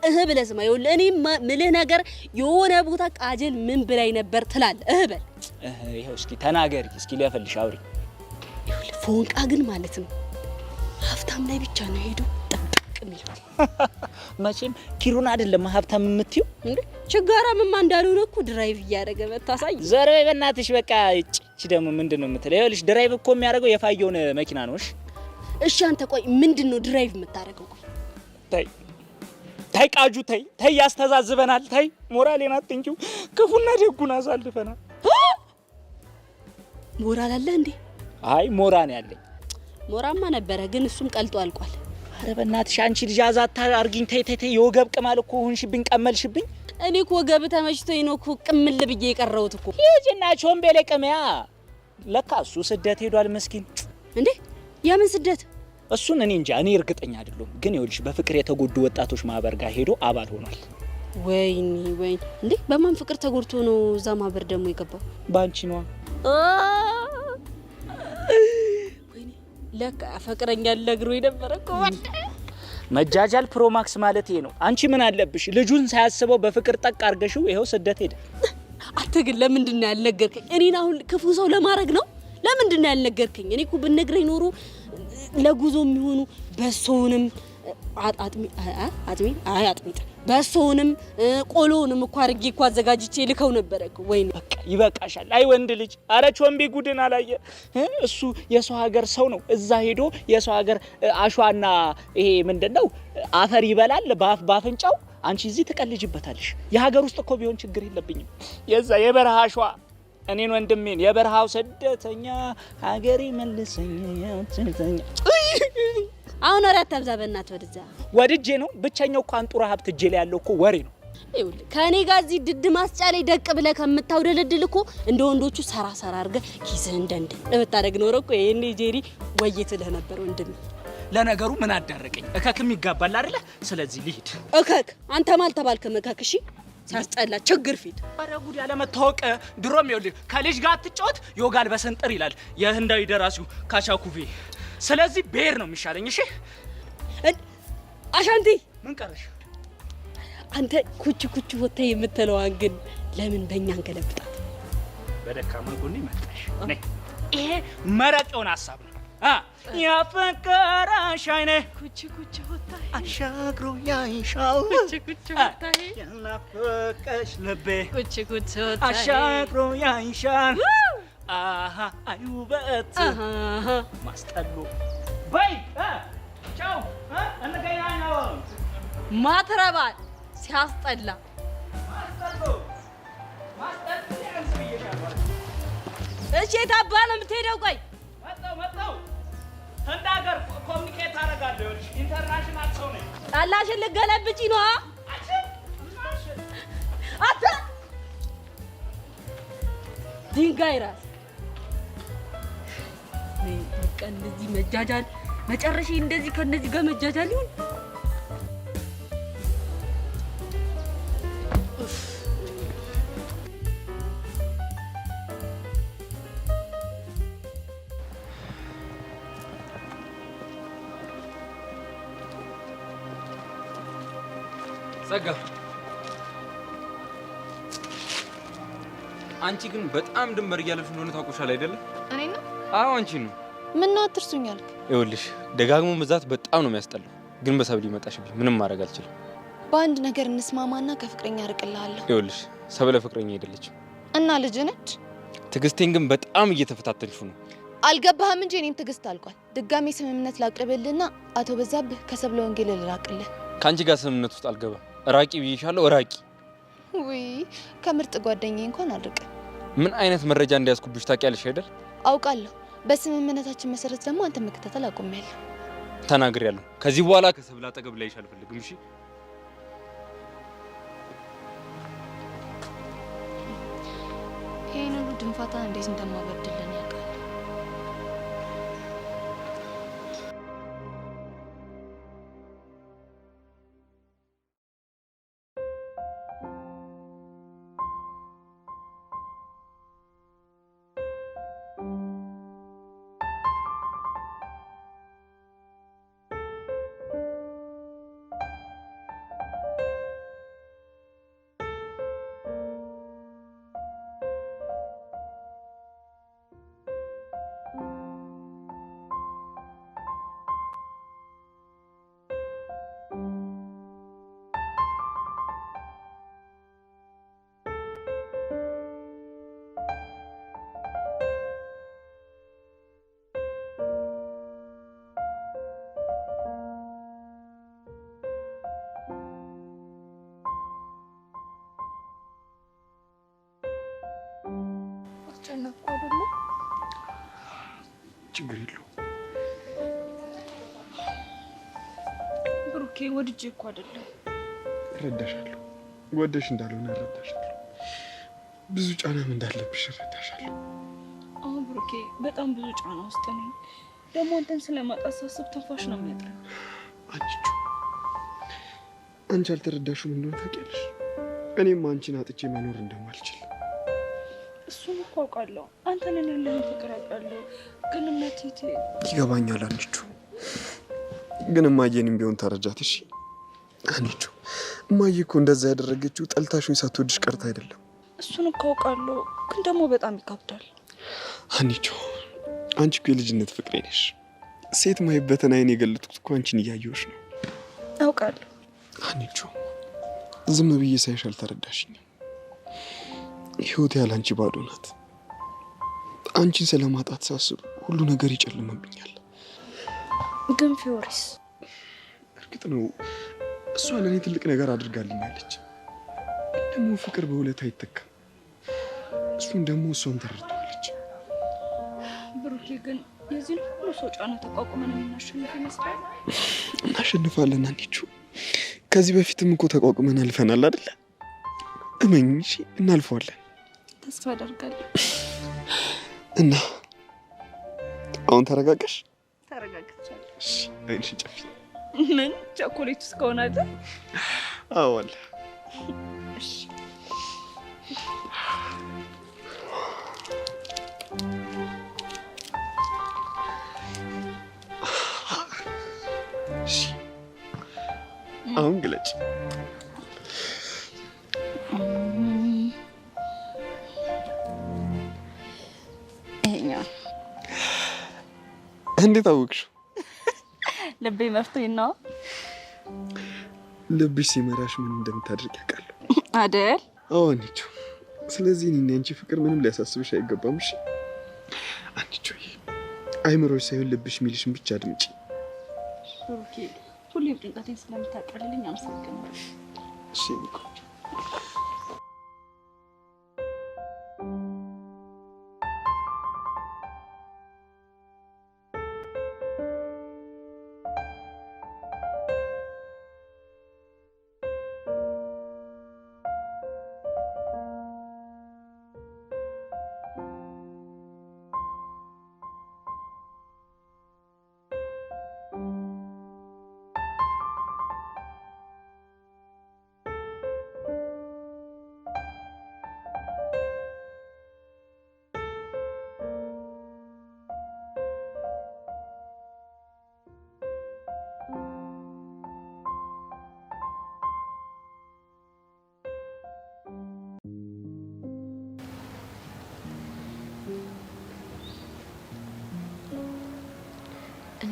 ስማ። ይኸውልህ እኔ ምልህ ነገር የሆነ ቦታ ቃጀል ምን ብላኝ ነበር ትላለህ። በል ይኸው እስኪ ተናገሪ፣ እስኪ ሊያፈልሽ አውሪ። ይኸውልህ ፎንቃ ግን ማለት ነው ሀብታም ላይ ብቻ ነው ሄዶ ጥብቅ የሚለው። መቼም ኪሩን አይደለም ሀብታም የምትይው እንዴ? ችጋራምማ እንዳልሆነ እኮ ድራይቭ እያደረገ መታሳይ። ዘርበይ በእናትሽ በቃ። እቺ ደግሞ ምንድነው የምትለው? ይኸውልሽ ድራይቭ እኮ የሚያደርገው የፋየውን መኪና ነው። እሺ አንተ ቆይ ምንድነው ድራይቭ የምታደርገው? ተይ ቃጁ ተይ ያስተዛዝበናል። ተይ ሞራሌን አትንኪው። ክፉና ደጉን አሳልፈናል። ሞራል አለ እንዴ? አይ ሞራን ያለኝ ሞራማ ነበረ ግን እሱም ቀልጦ አልቋል። አረ በእናትሽ አንቺ ልጅ አዛታ አርጊኝ። ተይ የወገብ ቅማል እኮ ሆንሽብኝ፣ ቀመልሽብኝ። እኔ እኮ ወገብ ተመችቶኝ ነው እኮ ቅምል ብዬ የቀረሁት እኮ። ሂጂና ቾምቤሌ ቅሚያ። ለካ እሱ ስደት ሄዷል ምስኪን። እንዴ የምን ስደት? እሱን እኔ እንጃ፣ እኔ እርግጠኛ አይደለሁም። ግን ይኸውልሽ በፍቅር የተጎዱ ወጣቶች ማህበር ጋር ሄዶ አባል ሆኗል። ወይኔ እንዴ በማን ፍቅር ተጎድቶ ነው እዛ ማህበር ደግሞ የገባው? ባንቺ ነዋ። ወይኔ ለካ ፍቅረኛ ለግሮ የነበረ እኮ መጃጃል ፕሮማክስ ማለት ይሄ ነው። አንቺ ምን አለብሽ? ልጁን ሳያስበው በፍቅር ጠቅ አርገሽው ይሄው ስደት ሄደ። አንተ ግን ለምንድን ነው ያልነገርከኝ? እኔን አሁን ክፉ ሰው ለማድረግ ነው? ለምንድን ነው ያልነገርከኝ? እኔ እኮ ብነግረኝ ኖሮ ለጉዞ የሚሆኑ በሶውንም አጥሚጥ በሶውንም ቆሎንም እኮ አርጌ እኮ አዘጋጅቼ ልከው ነበር እኮ። ወይኔ በቃ ይበቃሻል። አይ ወንድ ልጅ አረ ቾምቤ ጉድን አላየ። እሱ የሰው ሀገር ሰው ነው። እዛ ሄዶ የሰው ሀገር አሸዋና ይሄ ምንድነው አፈር ይበላል ባፍንጫው። አንቺ እዚህ ትቀልጅበታለሽ። የሀገር ውስጥ እኮ ቢሆን ችግር የለብኝም። የዛ የበረሃ አሸዋ እኔን ወንድሜን የበረሃው ስደተኛ ሀገሬ መልሰኝ ያንተኛ። አሁን ወሬ አታብዛ በእናትህ። ወደዛ ወድጄ ነው። ብቸኛው እኮ አንጡራ ሀብት እጄ ላይ ያለው እኮ ወሬ ነው። ይኸውልህ ከእኔ ጋር እዚህ ድድ ማስጫ ላይ ደቅ ብለህ ከምታውደለድል እኮ እንደ ወንዶቹ ሰራ አድርገህ ኪስህን እንደንደን ለምታደርግ ኖሮ እኮ ይሄኔ ጄሪ ወይትልህ ነበር ወንድሜ። ለነገሩ ምን አዳረቀኝ? እከክም ይጋባል አይደለ? ስለዚህ ልሂድ። እከክ አንተ ማልተባልከም እከክ። እሺ ሲያስጠላ ችግር ፊት። ኧረ ጉድ ያለ መታወቅ። ድሮም ይኸውልህ ከልጅ ጋር አትጫወት ይወጋል በሰንጠር ይላል የህንዳዊ ደራሲው ካቻኩቬ። ስለዚህ ብሄር ነው የሚሻለኝ። እሺ አሻንቲ ምን ቀረሽ? አንተ ኩች ወተህ የምትለዋን ግን ለምን በእኛ እንገለብጣት? በደካማ ጎኔ መጣሽ። ነይ ይሄ መረቅ የሆነ ሀሳብ ነው። ያፈቀረሽ አይኔ ኩች ወተህ አሻግሮ ያይሻል። ኩች ወተህ ያናፈቀሽ ልቤ ኩች ወተህ አሻግሮ ያይሻል። አሃ አይውበት ማስጠሉ በይ ቻው እንገናኛለን። ማትረባል ሲያስጠላ ማስጠሉ ያንስ ብዬሻለሁ። እሺ የታባ ነው የምትሄደው? ቆይ መጣው ህንድ ሀገር ኮሚኒኬት አደርጋለሁ። ኢንተርናሽናል ሰው ነኝ። ጣላሽን ልገለብጪ ነው? አታ ድንጋይ ራስ በቃ እንደዚህ መጃጃል መጨረሻ እንደዚህ ከነዚህ ጋር መጃጃል ይሁን። ጸጋ አንቺ ግን በጣም ድንበር እያለፍሽ እንደሆነ ታውቆሻል አይደለ? እኔ ነው? አዎ አንቺ ነው። ምን ነው አትርሱኛል? ይኸውልሽ ደጋግሞ መዛት በጣም ነው የሚያስጠላው። ግን በሰብል ይመጣሽብኝ ምንም ማድረግ አልችልም። በአንድ ነገር እንስማማና ከፍቅረኛ አርቅልሃለሁ። ይኸውልሽ ሰብለ ፍቅረኛ አይደለችም እና ልጅ ነች። ትዕግስቴን ግን በጣም እየተፈታተንሽው ነው። አልገባህም እንጂ እኔም ትዕግስት አልቋል። ድጋሜ ስምምነት ላቅርብልና አቶ በዛብህ ከሰብለ ወንጌል ልራቅልህ። ከአንቺ ጋር ስምምነት ውስጥ አልገባም። ራቂ ብዬሻለሁ፣ ራቂ። ውይ ከምርጥ ጓደኛዬ እንኳን አልርቅ። ምን አይነት መረጃ እንዲያስኩብሽ ታውቂያለሽ አይደል? አውቃለሁ። በስምምነታችን መሰረት ደግሞ አንተ መከታተል አቁሜያለሁ። ተናግሬያለሁ። ከዚህ በኋላ ከሰብለ አጠገብ ላይሽ አልፈልግም። እሺ? ይሄን ሁሉ ድንፋታ እንዴት እንደማበድልን ያውቃል። አስጨነቅኩ አይደለ? ችግር የለውም ብሩኬ፣ ወድጄ እኮ አይደለም። እረዳሻለሁ። ወደሽ እንዳልሆነ እረዳሻለሁ። ብዙ ጫናም እንዳለብሽ እረዳሻለሁ። አሁን ብሩኬ በጣም ብዙ ጫና ውስጥ ነኝ። ደግሞ አንተን ስለማጣት ሳስብ ትንፋሽ ነው የሚያጥረኝ። አንቺ አልተረዳሽም እንደሆነ ታውቂያለሽ። እኔም አንቺን አጥቼ መኖር እንደማልችል እሱን እኮ አውቃለሁ። አንተን ያለህን ፍቅር አውቃለሁ። ግን እምነቴ ይገባኛል አንቺ። ግን እማዬንም ቢሆን ተረጃት እሺ። አንቺ እማዬ እኮ እንደዛ ያደረገችው ጠልታሽኝ ሳትወድሽ ቀርታ አይደለም። እሱን እኮ አውቃለሁ። ግን ደግሞ በጣም ይከብዳል። አንቺ እኮ የልጅነት ፍቅሬ ነሽ። ሴት ማይበትን አይን የገለጥኩት እኮ አንቺን እያየሁሽ ነው። አውቃለሁ። አንቺ ዝም ብዬ ሳይሽ አልተረዳሽኝም። ህይወት ያለ አንቺ ባዶ ናት። አንቺን ስለማጣት ሳስብ ሁሉ ነገር ይጨልምብኛል። ግን ፊዮሪስ፣ እርግጥ ነው እሷ ለእኔ ትልቅ ነገር አድርጋልኛለች። ደግሞ ፍቅር በሁለት አይተካም። እሱን ደግሞ እሷን ተረድተዋለች። ብሩኬ፣ ግን የዚህን ሁሉ ሰው ጫና ተቋቁመን የምናሸንፍ ይመስላል? እናሸንፋለን አንቺ። ከዚህ በፊትም እኮ ተቋቁመን አልፈናል አይደለ? እመኝ እሺ፣ እናልፈዋለን። ተስፋ አደርጋለሁ። እና አሁን ተረጋጋሽ? ተረጋግቻለሁ። እሺ፣ አይንሽን ጨፊ። ምን ቸኮሌት እስከሆነ አይደል? አዎ አለ። እሺ አሁን ግለጭ። እንዴት አወቅሽው? ልቤ መፍቶኝ ነው። ልብሽ ሲመራሽ ምን እንደምታደርግ ያውቃለሁ አይደል? አዎ አንቺ። ስለዚህ እኔና አንቺ ፍቅር ምንም ሊያሳስብሽ አይገባም። እሺ አንቺ፣ አይምሮሽ ሳይሆን ልብሽ የሚልሽን ብቻ አድምጪ። ኦኬ። ሁሌም ጭንቀቴን ስለምታቀልልኝ አመሰግናለሁ። እሺ ቆንጆ።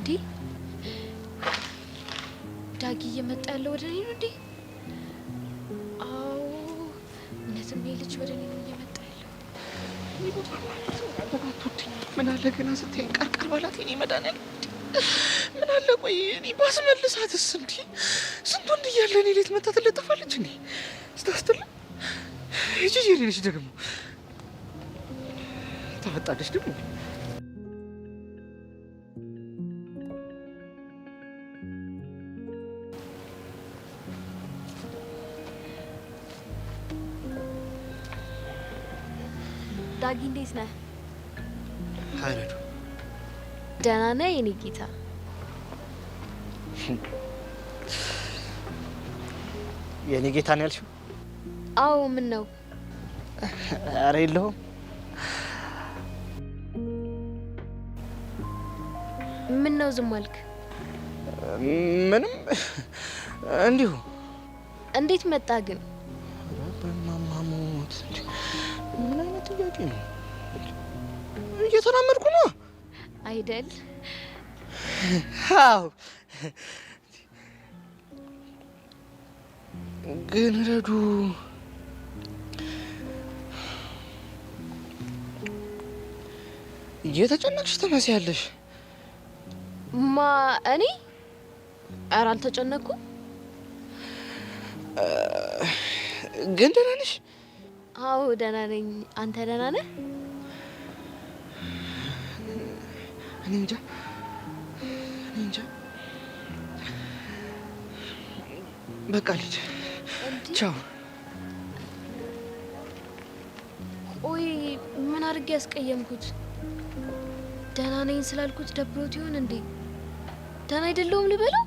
እንዴ ዳጊ እየመጣ ያለው ወደ እኔ ነው እንዴ? አዎ እውነትም ልጅ ወደ እኔ ነው እየመጣ ያለው። ምን አለ ገና ስትይ ቀርቀር ባላት የኔ መድኃኒዓለም ምን አለ ቆይ እኔ ባስመልሳትስ እንዴ ስንት ወንድ እያለ እኔ ሌት መታ ትለጠፋለች እንዴ ስታስትል ጂጂ ልጅ ደግሞ ተፈጣለች ደግሞ ዳጊ እንዴት ነህ? ሀረዱ ደህና ነህ የኔ ጌታ? የኔ ጌታ ነው ያልሽው? አዎ ምን ነው? ኧረ የለውም። ምን ነው ዝም አልክ? ምንም እንዲሁ። እንዴት መጣ ግን? በማማሞት ምን አይነት ጥያቄ ነው? እየተራመድኩ ነው አይደል? አዎ ግን ረዱ እየተጨነቅሽ ትመስያለሽ። ማ እኔ? ኧረ አልተጨነቅኩም። ግን ደህና ነሽ? አዎ ደህና ነኝ። አንተ ደህና ነህ? እኔ እንጃ በቃ ልጅ ቻው። ቆይ ምን አድርጌ ያስቀየምኩት? ደህና ነኝ ስላልኩት ደብሮት ይሆን እንዴ? ደህና አይደለሁም ልበለው?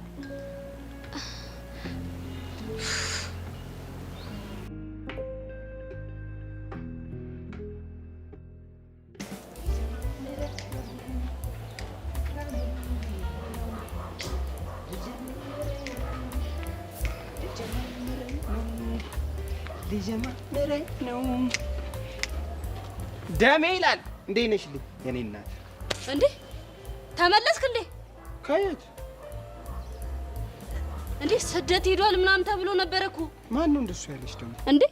ሊጀምር ነው ደሜ ይላል። እንዴት ነሽ ልኝ የኔ እናት? እንዴ ተመለስክ እንዴ? ከየት እንዴ? ስደት ሄዷል ምናምን ተብሎ ነበረ እኮ። ማን ነው እንደሱ ያለሽ ደግሞ? እንዴ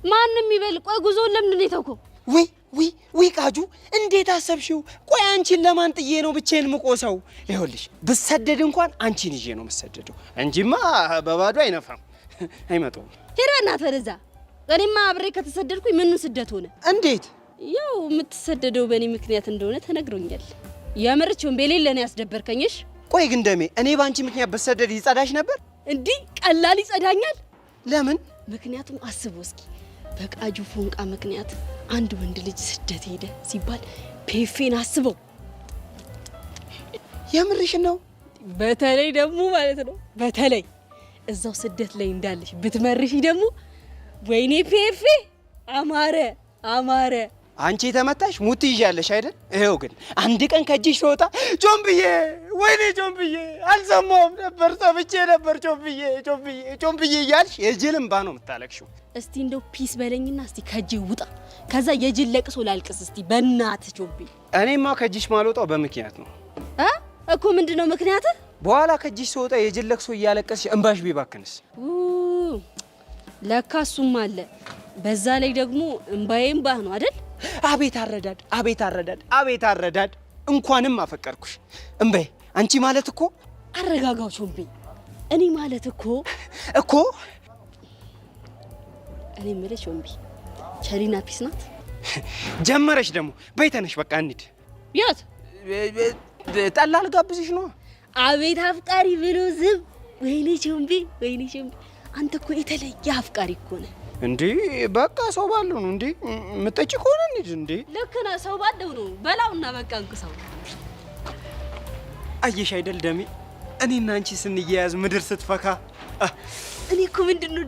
ማንም ይበል። ቆይ ጉዞውን ለምንድን ነው የተውከው? ውይ ቃጁ እንዴት አሰብሽው? ቆይ አንቺን ለማን ጥዬ ነው ብቻዬን ምቆሰው? ይኸውልሽ ብሰደድ እንኳን አንቺን ይዤ ነው የምሰደደው እንጂማ በባዶ አይነፋም አይመጣውም። ሄዳ እናት ወደዛ። እኔማ አብሬ ከተሰደድኩኝ ምኑ ስደት ሆነ? እንዴት? ያው የምትሰደደው በእኔ ምክንያት እንደሆነ ተነግሮኛል። የምርችውን በሌለ ነው ያስደበርከኝሽ። ቆይ ግን ደሜ እኔ ባንቺ ምክንያት በሰደድ ይጸዳሽ ነበር? እንዲህ ቀላል ይጸዳኛል? ለምን? ምክንያቱም አስበው እስኪ በቃጁ ፎንቃ ምክንያት አንድ ወንድ ልጅ ስደት ሄደ ሲባል ፔፌን አስበው። የምርሽ ነው? በተለይ ደግሞ ማለት ነው በተለይ እዛው ስደት ላይ እንዳለሽ ብትመርሽ ደግሞ ወይኔ ፔፌ አማረ። አንቺ የተመታሽ ሙት ይዣለሽ አይደል? ይሄው ግን አንድ ቀን ከእጅሽ ሲወጣ ጮምብዬ፣ ወይኔ ጮምብዬ አልሰማሁም ነበር ሰምቼ ነበር ጮምብዬ እያልሽ የጅል እምባ ነው የምታለቅሽው። እስቲ እንደው ፒስ በለኝና እስቲ ከእጅ ውጣ፣ ከዛ የጅል ለቅሶ ላልቅስ እስቲ በእናትህ ጮምብዬ። እኔማ ከእጅሽ ማልወጣው በምክንያት ነው እኮ። ምንድነው ምክንያትህ? በኋላ ከእጅሽ ሲወጣ የጅል ለቅሶ እያለቀስሽ እንባሽ ቢባክንስ? ለካ እሱም አለ። በዛ ላይ ደግሞ እንባዬ እምባህ ነው አይደል? አቤት አረዳድ! እንኳንም አፈቀርኩሽ እምባዬ። አንቺ ማለት እኮ አረጋጋው ቾምቤ። እኔ ማለት እኮ እኔ የምልሽ ቾምቤ ቸሪና ፒስ ናት። ጀመረሽ ደግሞ። በይ ተነሽ በቃ እንሂድ። የት? ጠላ ልጋብዝሽ ነው። አቤት አፍቃሪ ብሎ ዝም። ወይኔ ቾምቤ፣ አንተ እኮ የተለየ አፍቃሪ እኮ ነህ። እንዴ በቃ ሰው ባለው ነው እንዴ የምጠጪ ከሆነ እንሂድ። እንዴ ልክ ነህ፣ ሰው ባለው ነው። በላውና በቃ እንቅሰው። አየሽ አይደል ደሜ፣ እኔና አንቺ ስንያያዝ ምድር ስትፈካ። እኔ እኮ ምንድነው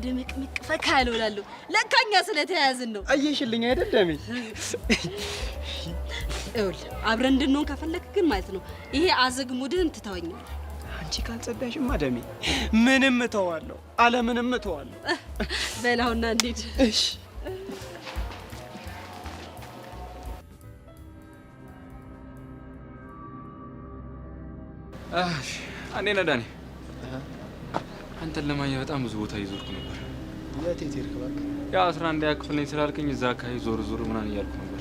ድምቅ ፈካ ያለውላለሁ። ለካኛ ስለተያያዝን ነው። አየሽልኝ አይደል ደሜ? እውል አብረን እንድንሆን ከፈለክ ግን ማለት ነው ይሄ አዘግ ሙድህን ትተወኛል። አንቺ ካልጸዳሽማ ደሜ ምንም እተዋለሁ፣ አለምንም እተዋለሁ። በላውና እንሂድ። እሺ አንዴ ነዳኔ አንተን ለማግኘት በጣም ብዙ ቦታ ይዞርኩ ነበር። የት ሄድክ እባክህ? ያው 11ኛ ክፍል ነኝ ስላልከኝ እዛ አካባቢ ዞር ምናምን እያልኩ ነበር።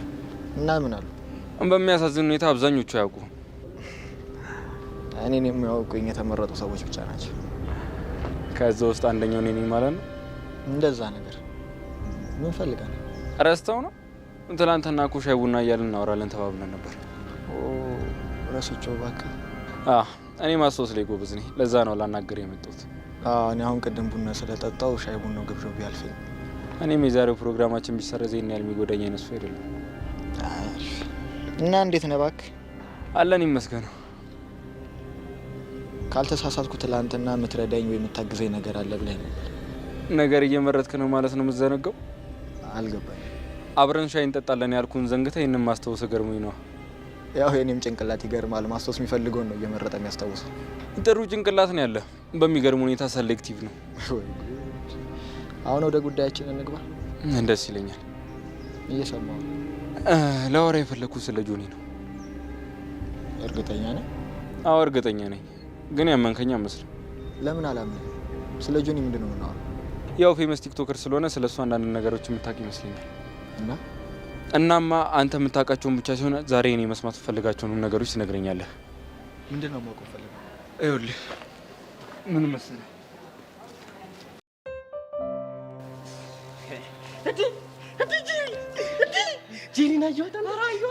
እና ምን አሉ? በሚያሳዝን ሁኔታ አብዛኞቹ አያውቁ። እኔን የሚያውቁኝ የተመረጡ ሰዎች ብቻ ናቸው። ከዛ ውስጥ አንደኛው እኔ ነኝ ማለት ነው? እንደዛ ነገር ምን ፈልገህ ነው? ረስተው ነው? ትናንትና እኮ ሻይ ቡና እያልን እናወራለን ተባብለን ነበር። ረስቼው እባክህ። እኔ ማስታወስ ላይ ጎበዝ ነኝ። ለዛ ነው ላናገር የመጣሁት። እኔ አሁን ቅድም ቡና ስለጠጣው ሻይ ቡናው ግብዣው ቢያልፈኝ። እኔም የዛሬው ፕሮግራማችን ቢሰረዝ ይሄን ያህል የሚጎዳኝ አይነት ሰው አይደለም። እና እንዴት ነህ እባክህ? አለን ይመስገን። ካልተሳሳትኩ ትላንትና የምትረዳኝ ወይ የምታግዘኝ ነገር አለ ብለህ ነው። ነገር እየመረጥክ ነው ማለት ነው የምትዘነጋው? አልገባኝም። አብረን ሻይ እንጠጣለን ያልኩን ዘንግተህ ይህንን ማስታወስ ገርሞኝ ነው። ያው የኔም ጭንቅላት ይገርማል። ማስታወስ የሚፈልገውን ነው እየመረጠ የሚያስታውሰው። ጥሩ ጭንቅላት ነው ያለ። በሚገርም ሁኔታ ሰሌክቲቭ ነው። አሁን ወደ ጉዳያችን እንግባ። ደስ ይለኛል። እየሰማሁ ነው። ላወራ የፈለኩት ስለ ጆኒ ነው። እርግጠኛ ነህ? አዎ እርግጠኛ ነኝ፣ ግን ያመንከኝ አመስልም። ለምን አላምንም? ስለ ጆኒ ምንድን ነው የምናወራው? ያው ፌመስ ቲክቶከር ስለሆነ ስለ እሱ አንዳንድ ነገሮች የምታውቅ ይመስለኛል። እናማ አንተ የምታውቃቸውን ብቻ ሲሆን ዛሬ እኔ መስማት ፈልጋቸውንም ነገሮች ትነግረኛለህ። ምንድን ነው ማውቀው ፈልገው? ይኸውልህ ምን መሰለህ ጄሪ ነች።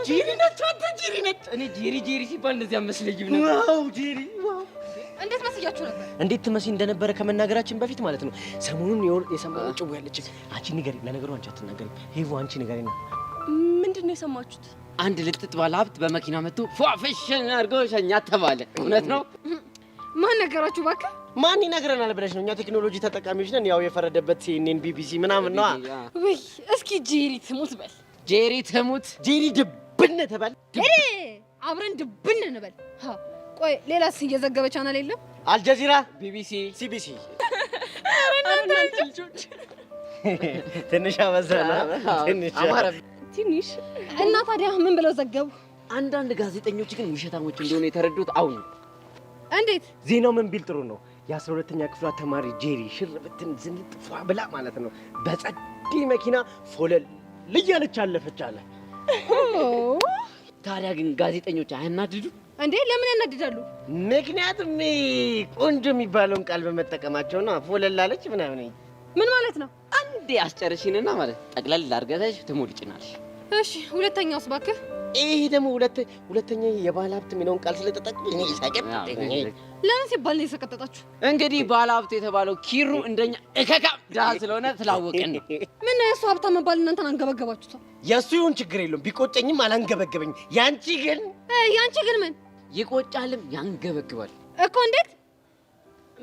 ጄሪ ነች። ጄሪ ነች። እኔ ጄሪ ሲባል እንደዚህ አመስለኝም ነበር። ዋው ጄሪ ዋው! እንዴት መስያችሁ ነበር? እንዴት ትመስይ እንደነበረ ከመናገራችን በፊት ማለት ነው። ሰሞኑን የሰማነው ጭው ያለች አንቺ ንገሪ። ለነገሩ አንቺ አትናገሪ። ሄቮ አንቺ ንገሪና። ምንድን ነው የሰማችሁት? አንድ ልጥጥ ባለ ሀብት በመኪና መጥቶ ፏፈሽን አድርጎ ሸኛት ተባለ። እውነት ነው? ማን ነገራችሁ እባክህ? ማን ይነግረናል ብለሽ ነው? እኛ ቴክኖሎጂ ተጠቃሚዎች ነን። ያው የፈረደበት ሲኤንኤን ቢቢሲ ምናምን ነው። ወይ እስኪ ጄሪ ትሙት በል። ጄሪ ትሙት፣ ጄሪ ድብን ተባል። አብረን ድብን እንበል። ቆይ ሌላስ እየዘገበ ቻናል የለም? አልጀዚራ፣ ቢቢሲ፣ ሲቢሲ። ትንሽ አበዛና ትንሽ እና ታዲያ ምን ብለው ዘገቡ? አንዳንድ ጋዜጠኞች ግን ውሸታሞች እንደሆነ የተረዱት አሁን። እንዴት? ዜናው ምን ቢል ጥሩ ነው? የ12ኛ ክፍሏ ተማሪ ጄሪ ሽርብትን ዝንጥፏ ብላ ማለት ነው በጸዴ መኪና ፎለል ልያለች አለፈች አለ። ታዲያ ግን ጋዜጠኞች አያናድዱ እንዴ? ለምን ያናድዳሉ? ምክንያቱም ቆንጆ የሚባለውን ቃል በመጠቀማቸው ነው። ፎለል አለች ምናምን። ምን ማለት ነው? አንዴ አስጨርሽንና ማለት ጠቅለል አድርገሽ ትሞልጭናለሽ። እሺ ሁለተኛውስ እባክህ? ይሄ ደግሞ ሁለተኛ የባለ ሀብት የሚለውን ቃል ስለተጠቀሙ እኔ ይሳቀጥኝ። ለምን ሲባል ነው የሰቀጠጣችሁ? እንግዲህ ባለ ሀብት የተባለው ኪሩ እንደኛ እከካ ድሃ ስለሆነ ስላወቅን ነው። ምን ነው የእሱ ሀብታም መባል እናንተን አንገበገባችሁ? የእሱ ይሁን ችግር የለውም ቢቆጨኝም አላንገበገበኝም። ያንቺ ግን ምን ይቆጫልም ያንገበግባል እኮ። እንዴት?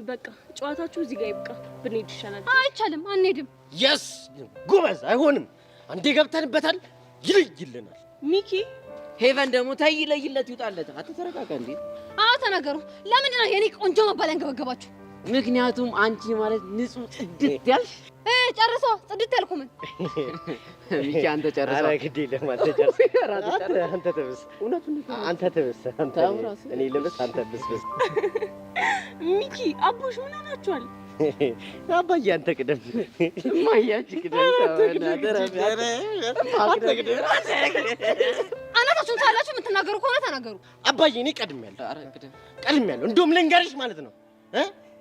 በቃ ጨዋታችሁ እዚህ ጋር ይብቃ፣ ብንሄድ ይሻላል። አይቻልም፣ አንሄድም። የስ ጉበዝ አይሆንም። አንዴ ገብተንበታል፣ ይለይልናል። ሚኪ ሄቨን ደግሞ ተይ ይለይለት ይውጣለት። አትተረጋጋ እንዴ? አዎ ተናገሩ። ለምንድን ነው የኔ ቆንጆ መባል ያንገበገባችሁ? ምክንያቱም አንቺ ማለት ንጹህ ጽድት ያልሽ። ጨርሶ ጽድት ያልኩ ምን? ሚኪ አንተ ጨርሶ። ኧረ ግድ የለም አንተ ጨርሶ። አንተ ተብስ፣ አንተ ተብስ፣ አንተ እኔ ልብስ፣ አንተ ብስብስ። ሚኪ አቦሽ ምን ሆናችኋል? አባዬ አንተ ቅደም፣ እማያች ቅደም። አናታችሁን ሳላችሁ የምትናገሩ ከሆነ ተናገሩ። አባዬ እኔ ቀድሜያለሁ። እንደውም ልንገርሽ ማለት ነው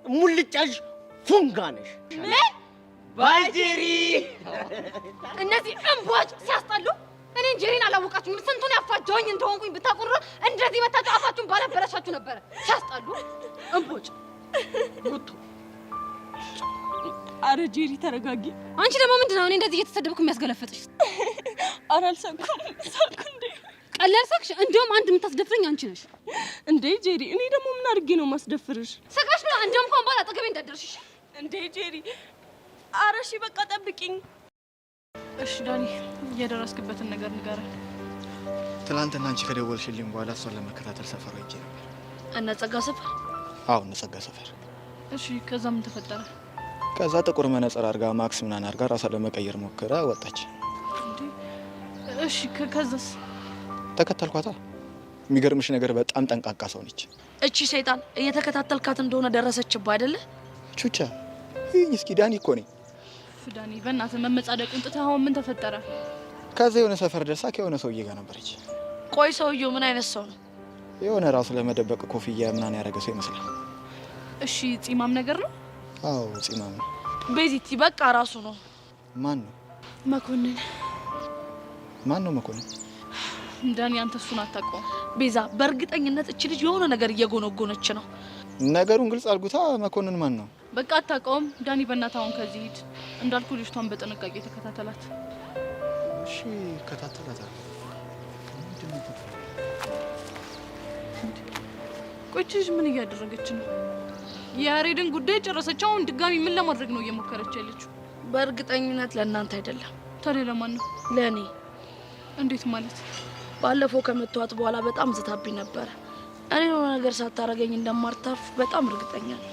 ሙልጭ ያልሽ ፉንጋ ነሽ። ባጀሪ እነዚህ እንቧጭ ሲያስጠሉ። እኔን ጄሪን አላወቃችሁም። ስንቱን ያፋጀውኝ እንደሆንኩኝ ብታቁሩ እንደዚህ መታችሁ አፋችሁን ባላበላሻችሁ ነበረ። ሲያስጠሉ እንቧጭ ጉቱ። አረ ጄሪ ተረጋጊ። አንቺ ደግሞ ምንድን ነው እኔ እንደዚህ እየተሰደብኩ የሚያስገለፍጥሽ? አረ አልሳኩም። ሳኩ እንዴ? ቀላል ሳቅሽ። እንደውም አንድ የምታስደፍረኝ አንቺ ነሽ እንዴ ጄሪ። እኔ ደግሞ ምን አድርጌ ነው ማስደፍርሽ? ስቃሽ ነው። እንደውም እንኳን ባላ አጠገቤ እንዳትደርሺ እንዴ ጄሪ። አረ እሺ በቃ ጠብቂኝ። እሺ ዳኒ፣ እየደረስክበትን ነገር ንገረኝ። ትናንትና አንቺ ከደወልሽልኝ በኋላ እሷን ለመከታተል ሰፈሯ ሄጄ ነበር። እነ ጸጋ ሰፈር? አዎ እነ ጸጋ ሰፈር። እሺ ከዛ ምን ተፈጠረ? ከዛ ጥቁር መነጽር አድርጋ ማክስ ምናምን አድርጋ ራሷን ለመቀየር ሞክራ ወጣች። እሺ ከዛስ? ተከተልኳታ። የሚገርምሽ ነገር በጣም ጠንቃቃ ሰው ነች። እቺ ሰይጣን እየተከታተልካት እንደሆነ ደረሰችብህ አይደለ? ቹቻ ይህኝ እስኪ ዳኒ እኮ ነኝ። ዳኒ በእናትህ መመጻደቁን ጥተህ አሁን ምን ተፈጠረ? ከዛ የሆነ ሰፈር ደርሳ ከሆነ ሰውዬ ጋር ነበረች። ቆይ ሰውዬው ምን አይነት ሰው ነው? የሆነ ራሱ ለመደበቅ ኮፍያ ምናምን ያደረገ ሰው ይመስላል። እሺ ጺማም ነገር ነው? አዎ ጺማም ነው። ቤዚቲ በቃ ራሱ ነው። ማን ነው? መኮንን። ማን ነው መኮንን? ዳኒ አንተ እሱን አታውቀውም። ቤዛ በእርግጠኝነት እቺ ልጅ የሆነ ነገር እየጎነጎነች ነው። ነገሩን ግልጽ አድርጉታ። መኮንን ማን ነው? በቃ አታውቀውም። ዳኒ በእናትህ አሁን ከዚህ ሂድ። እንዳልኩ ልጅቷን በጥንቃቄ ተከታተላት። እሺ እከታተላታለሁ። ቆይ ልጅ ምን እያደረገች ነው? የያሬድን ጉዳይ ጨረሰች። አሁን ድጋሚ ምን ለማድረግ ነው እየሞከረች ያለችው? በእርግጠኝነት ለእናንተ አይደለም። ታዲያ ለማን ነው? ለእኔ። እንዴት ማለት? ባለፈው ከመተዋት በኋላ በጣም ዝታብኝ ነበረ። እኔ የሆነ ነገር ሳታረገኝ እንደማርታርፍ በጣም እርግጠኛ ነኝ።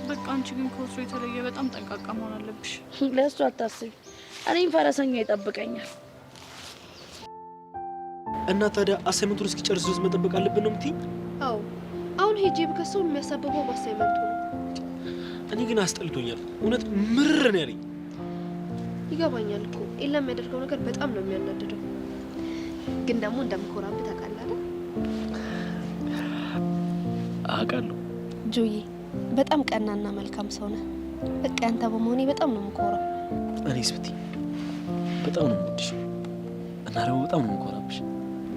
በቃ አንቺ ግን ከእሱ የተለየ በጣም ጠንቃቃ መሆን አለብሽ። ለእሱ አታስቢ፣ እኔም ፈረሰኛ ይጠብቀኛል። እና ታዲያ አሳይመንቱን እስኪጨርስ ድረስ መጠበቅ አለብን ነው የምትይኝ? አዎ አሁን ሄጄ ብከሰው የሚያሳብበው በአሳይመንቱ ነው። እኔ ግን አስጠልቶኛል። እውነት ምርር ነው ያለኝ። ይገባኛል እኮ ኤላ የሚያደርገው ነገር በጣም ነው የሚያናድደው። ግን ደግሞ እንደምኮራብህ ታውቃለህ አይደል? አውቃለሁ። ጆዬ በጣም ቀናና መልካም ሰው ነህ። በቃ አንተ በመሆኔ በጣም ነው የምኮራው። እኔስ ብትይ በጣም ነው የምወድሽ እና ደግሞ በጣም ነው የምኮራብሽ።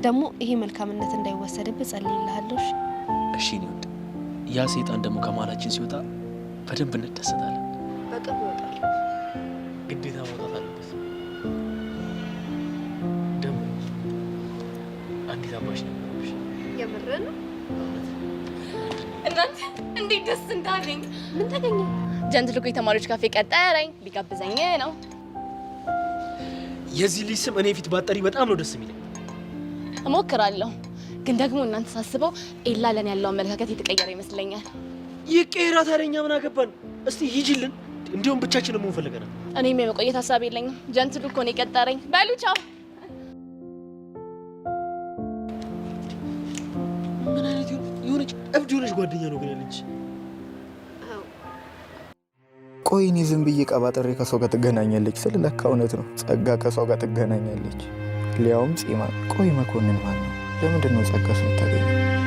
ደግሞ ይሄ መልካምነት እንዳይወሰድብህ ጸልይልሃለሁ። እሺ ነው ወድ ያ ሰይጣን ደግሞ ከመሀላችን ሲወጣ በደንብ እንደሰታለን። በቅርቡ ይወጣል። ግዴታ መውጣት አለበት። ደግሞ አንዲት አባሽ ነበረሽ። የምርህ ነው? እናንተ እንዴት ደስ እንዳለኝ! ምን ተገኘ? ጀንት ልኮ የተማሪዎች ካፌ ቀጠረኝ፣ ሊጋብዘኝ ነው። የዚህ ልጅ ስም እኔ ፊት ባጠሪ በጣም ነው ደስ የሚለኝ። እሞክራለሁ፣ ግን ደግሞ እናንተ ሳስበው ኤላ ለኔ ያለው አመለካከት የተቀየረ ይመስለኛል። ይቀየራ። ታዲያ እኛ ምን አገባን? እስቲ ሂጂልን። እንዲሁም ብቻችንን መሆን ፈልገናል። እኔም የመቆየት ሀሳብ የለኝም። ጀንት ልኮ ነው የቀጠረኝ። በሉ ቻው። ምን አይነት የሆነች እብድ የሆነች ጓደኛ ነው ግን ያለች። ቆይ እኔ ዝም ብዬ ቀባጥሬ ከሰው ጋር ትገናኛለች ስል ለካ እውነት ነው። ጸጋ ከሰው ጋር ትገናኛለች፣ ሊያውም ጺማ። ቆይ መኮንን ማን ነው? ለምንድን ነው ጸጋ ስምታገኘው?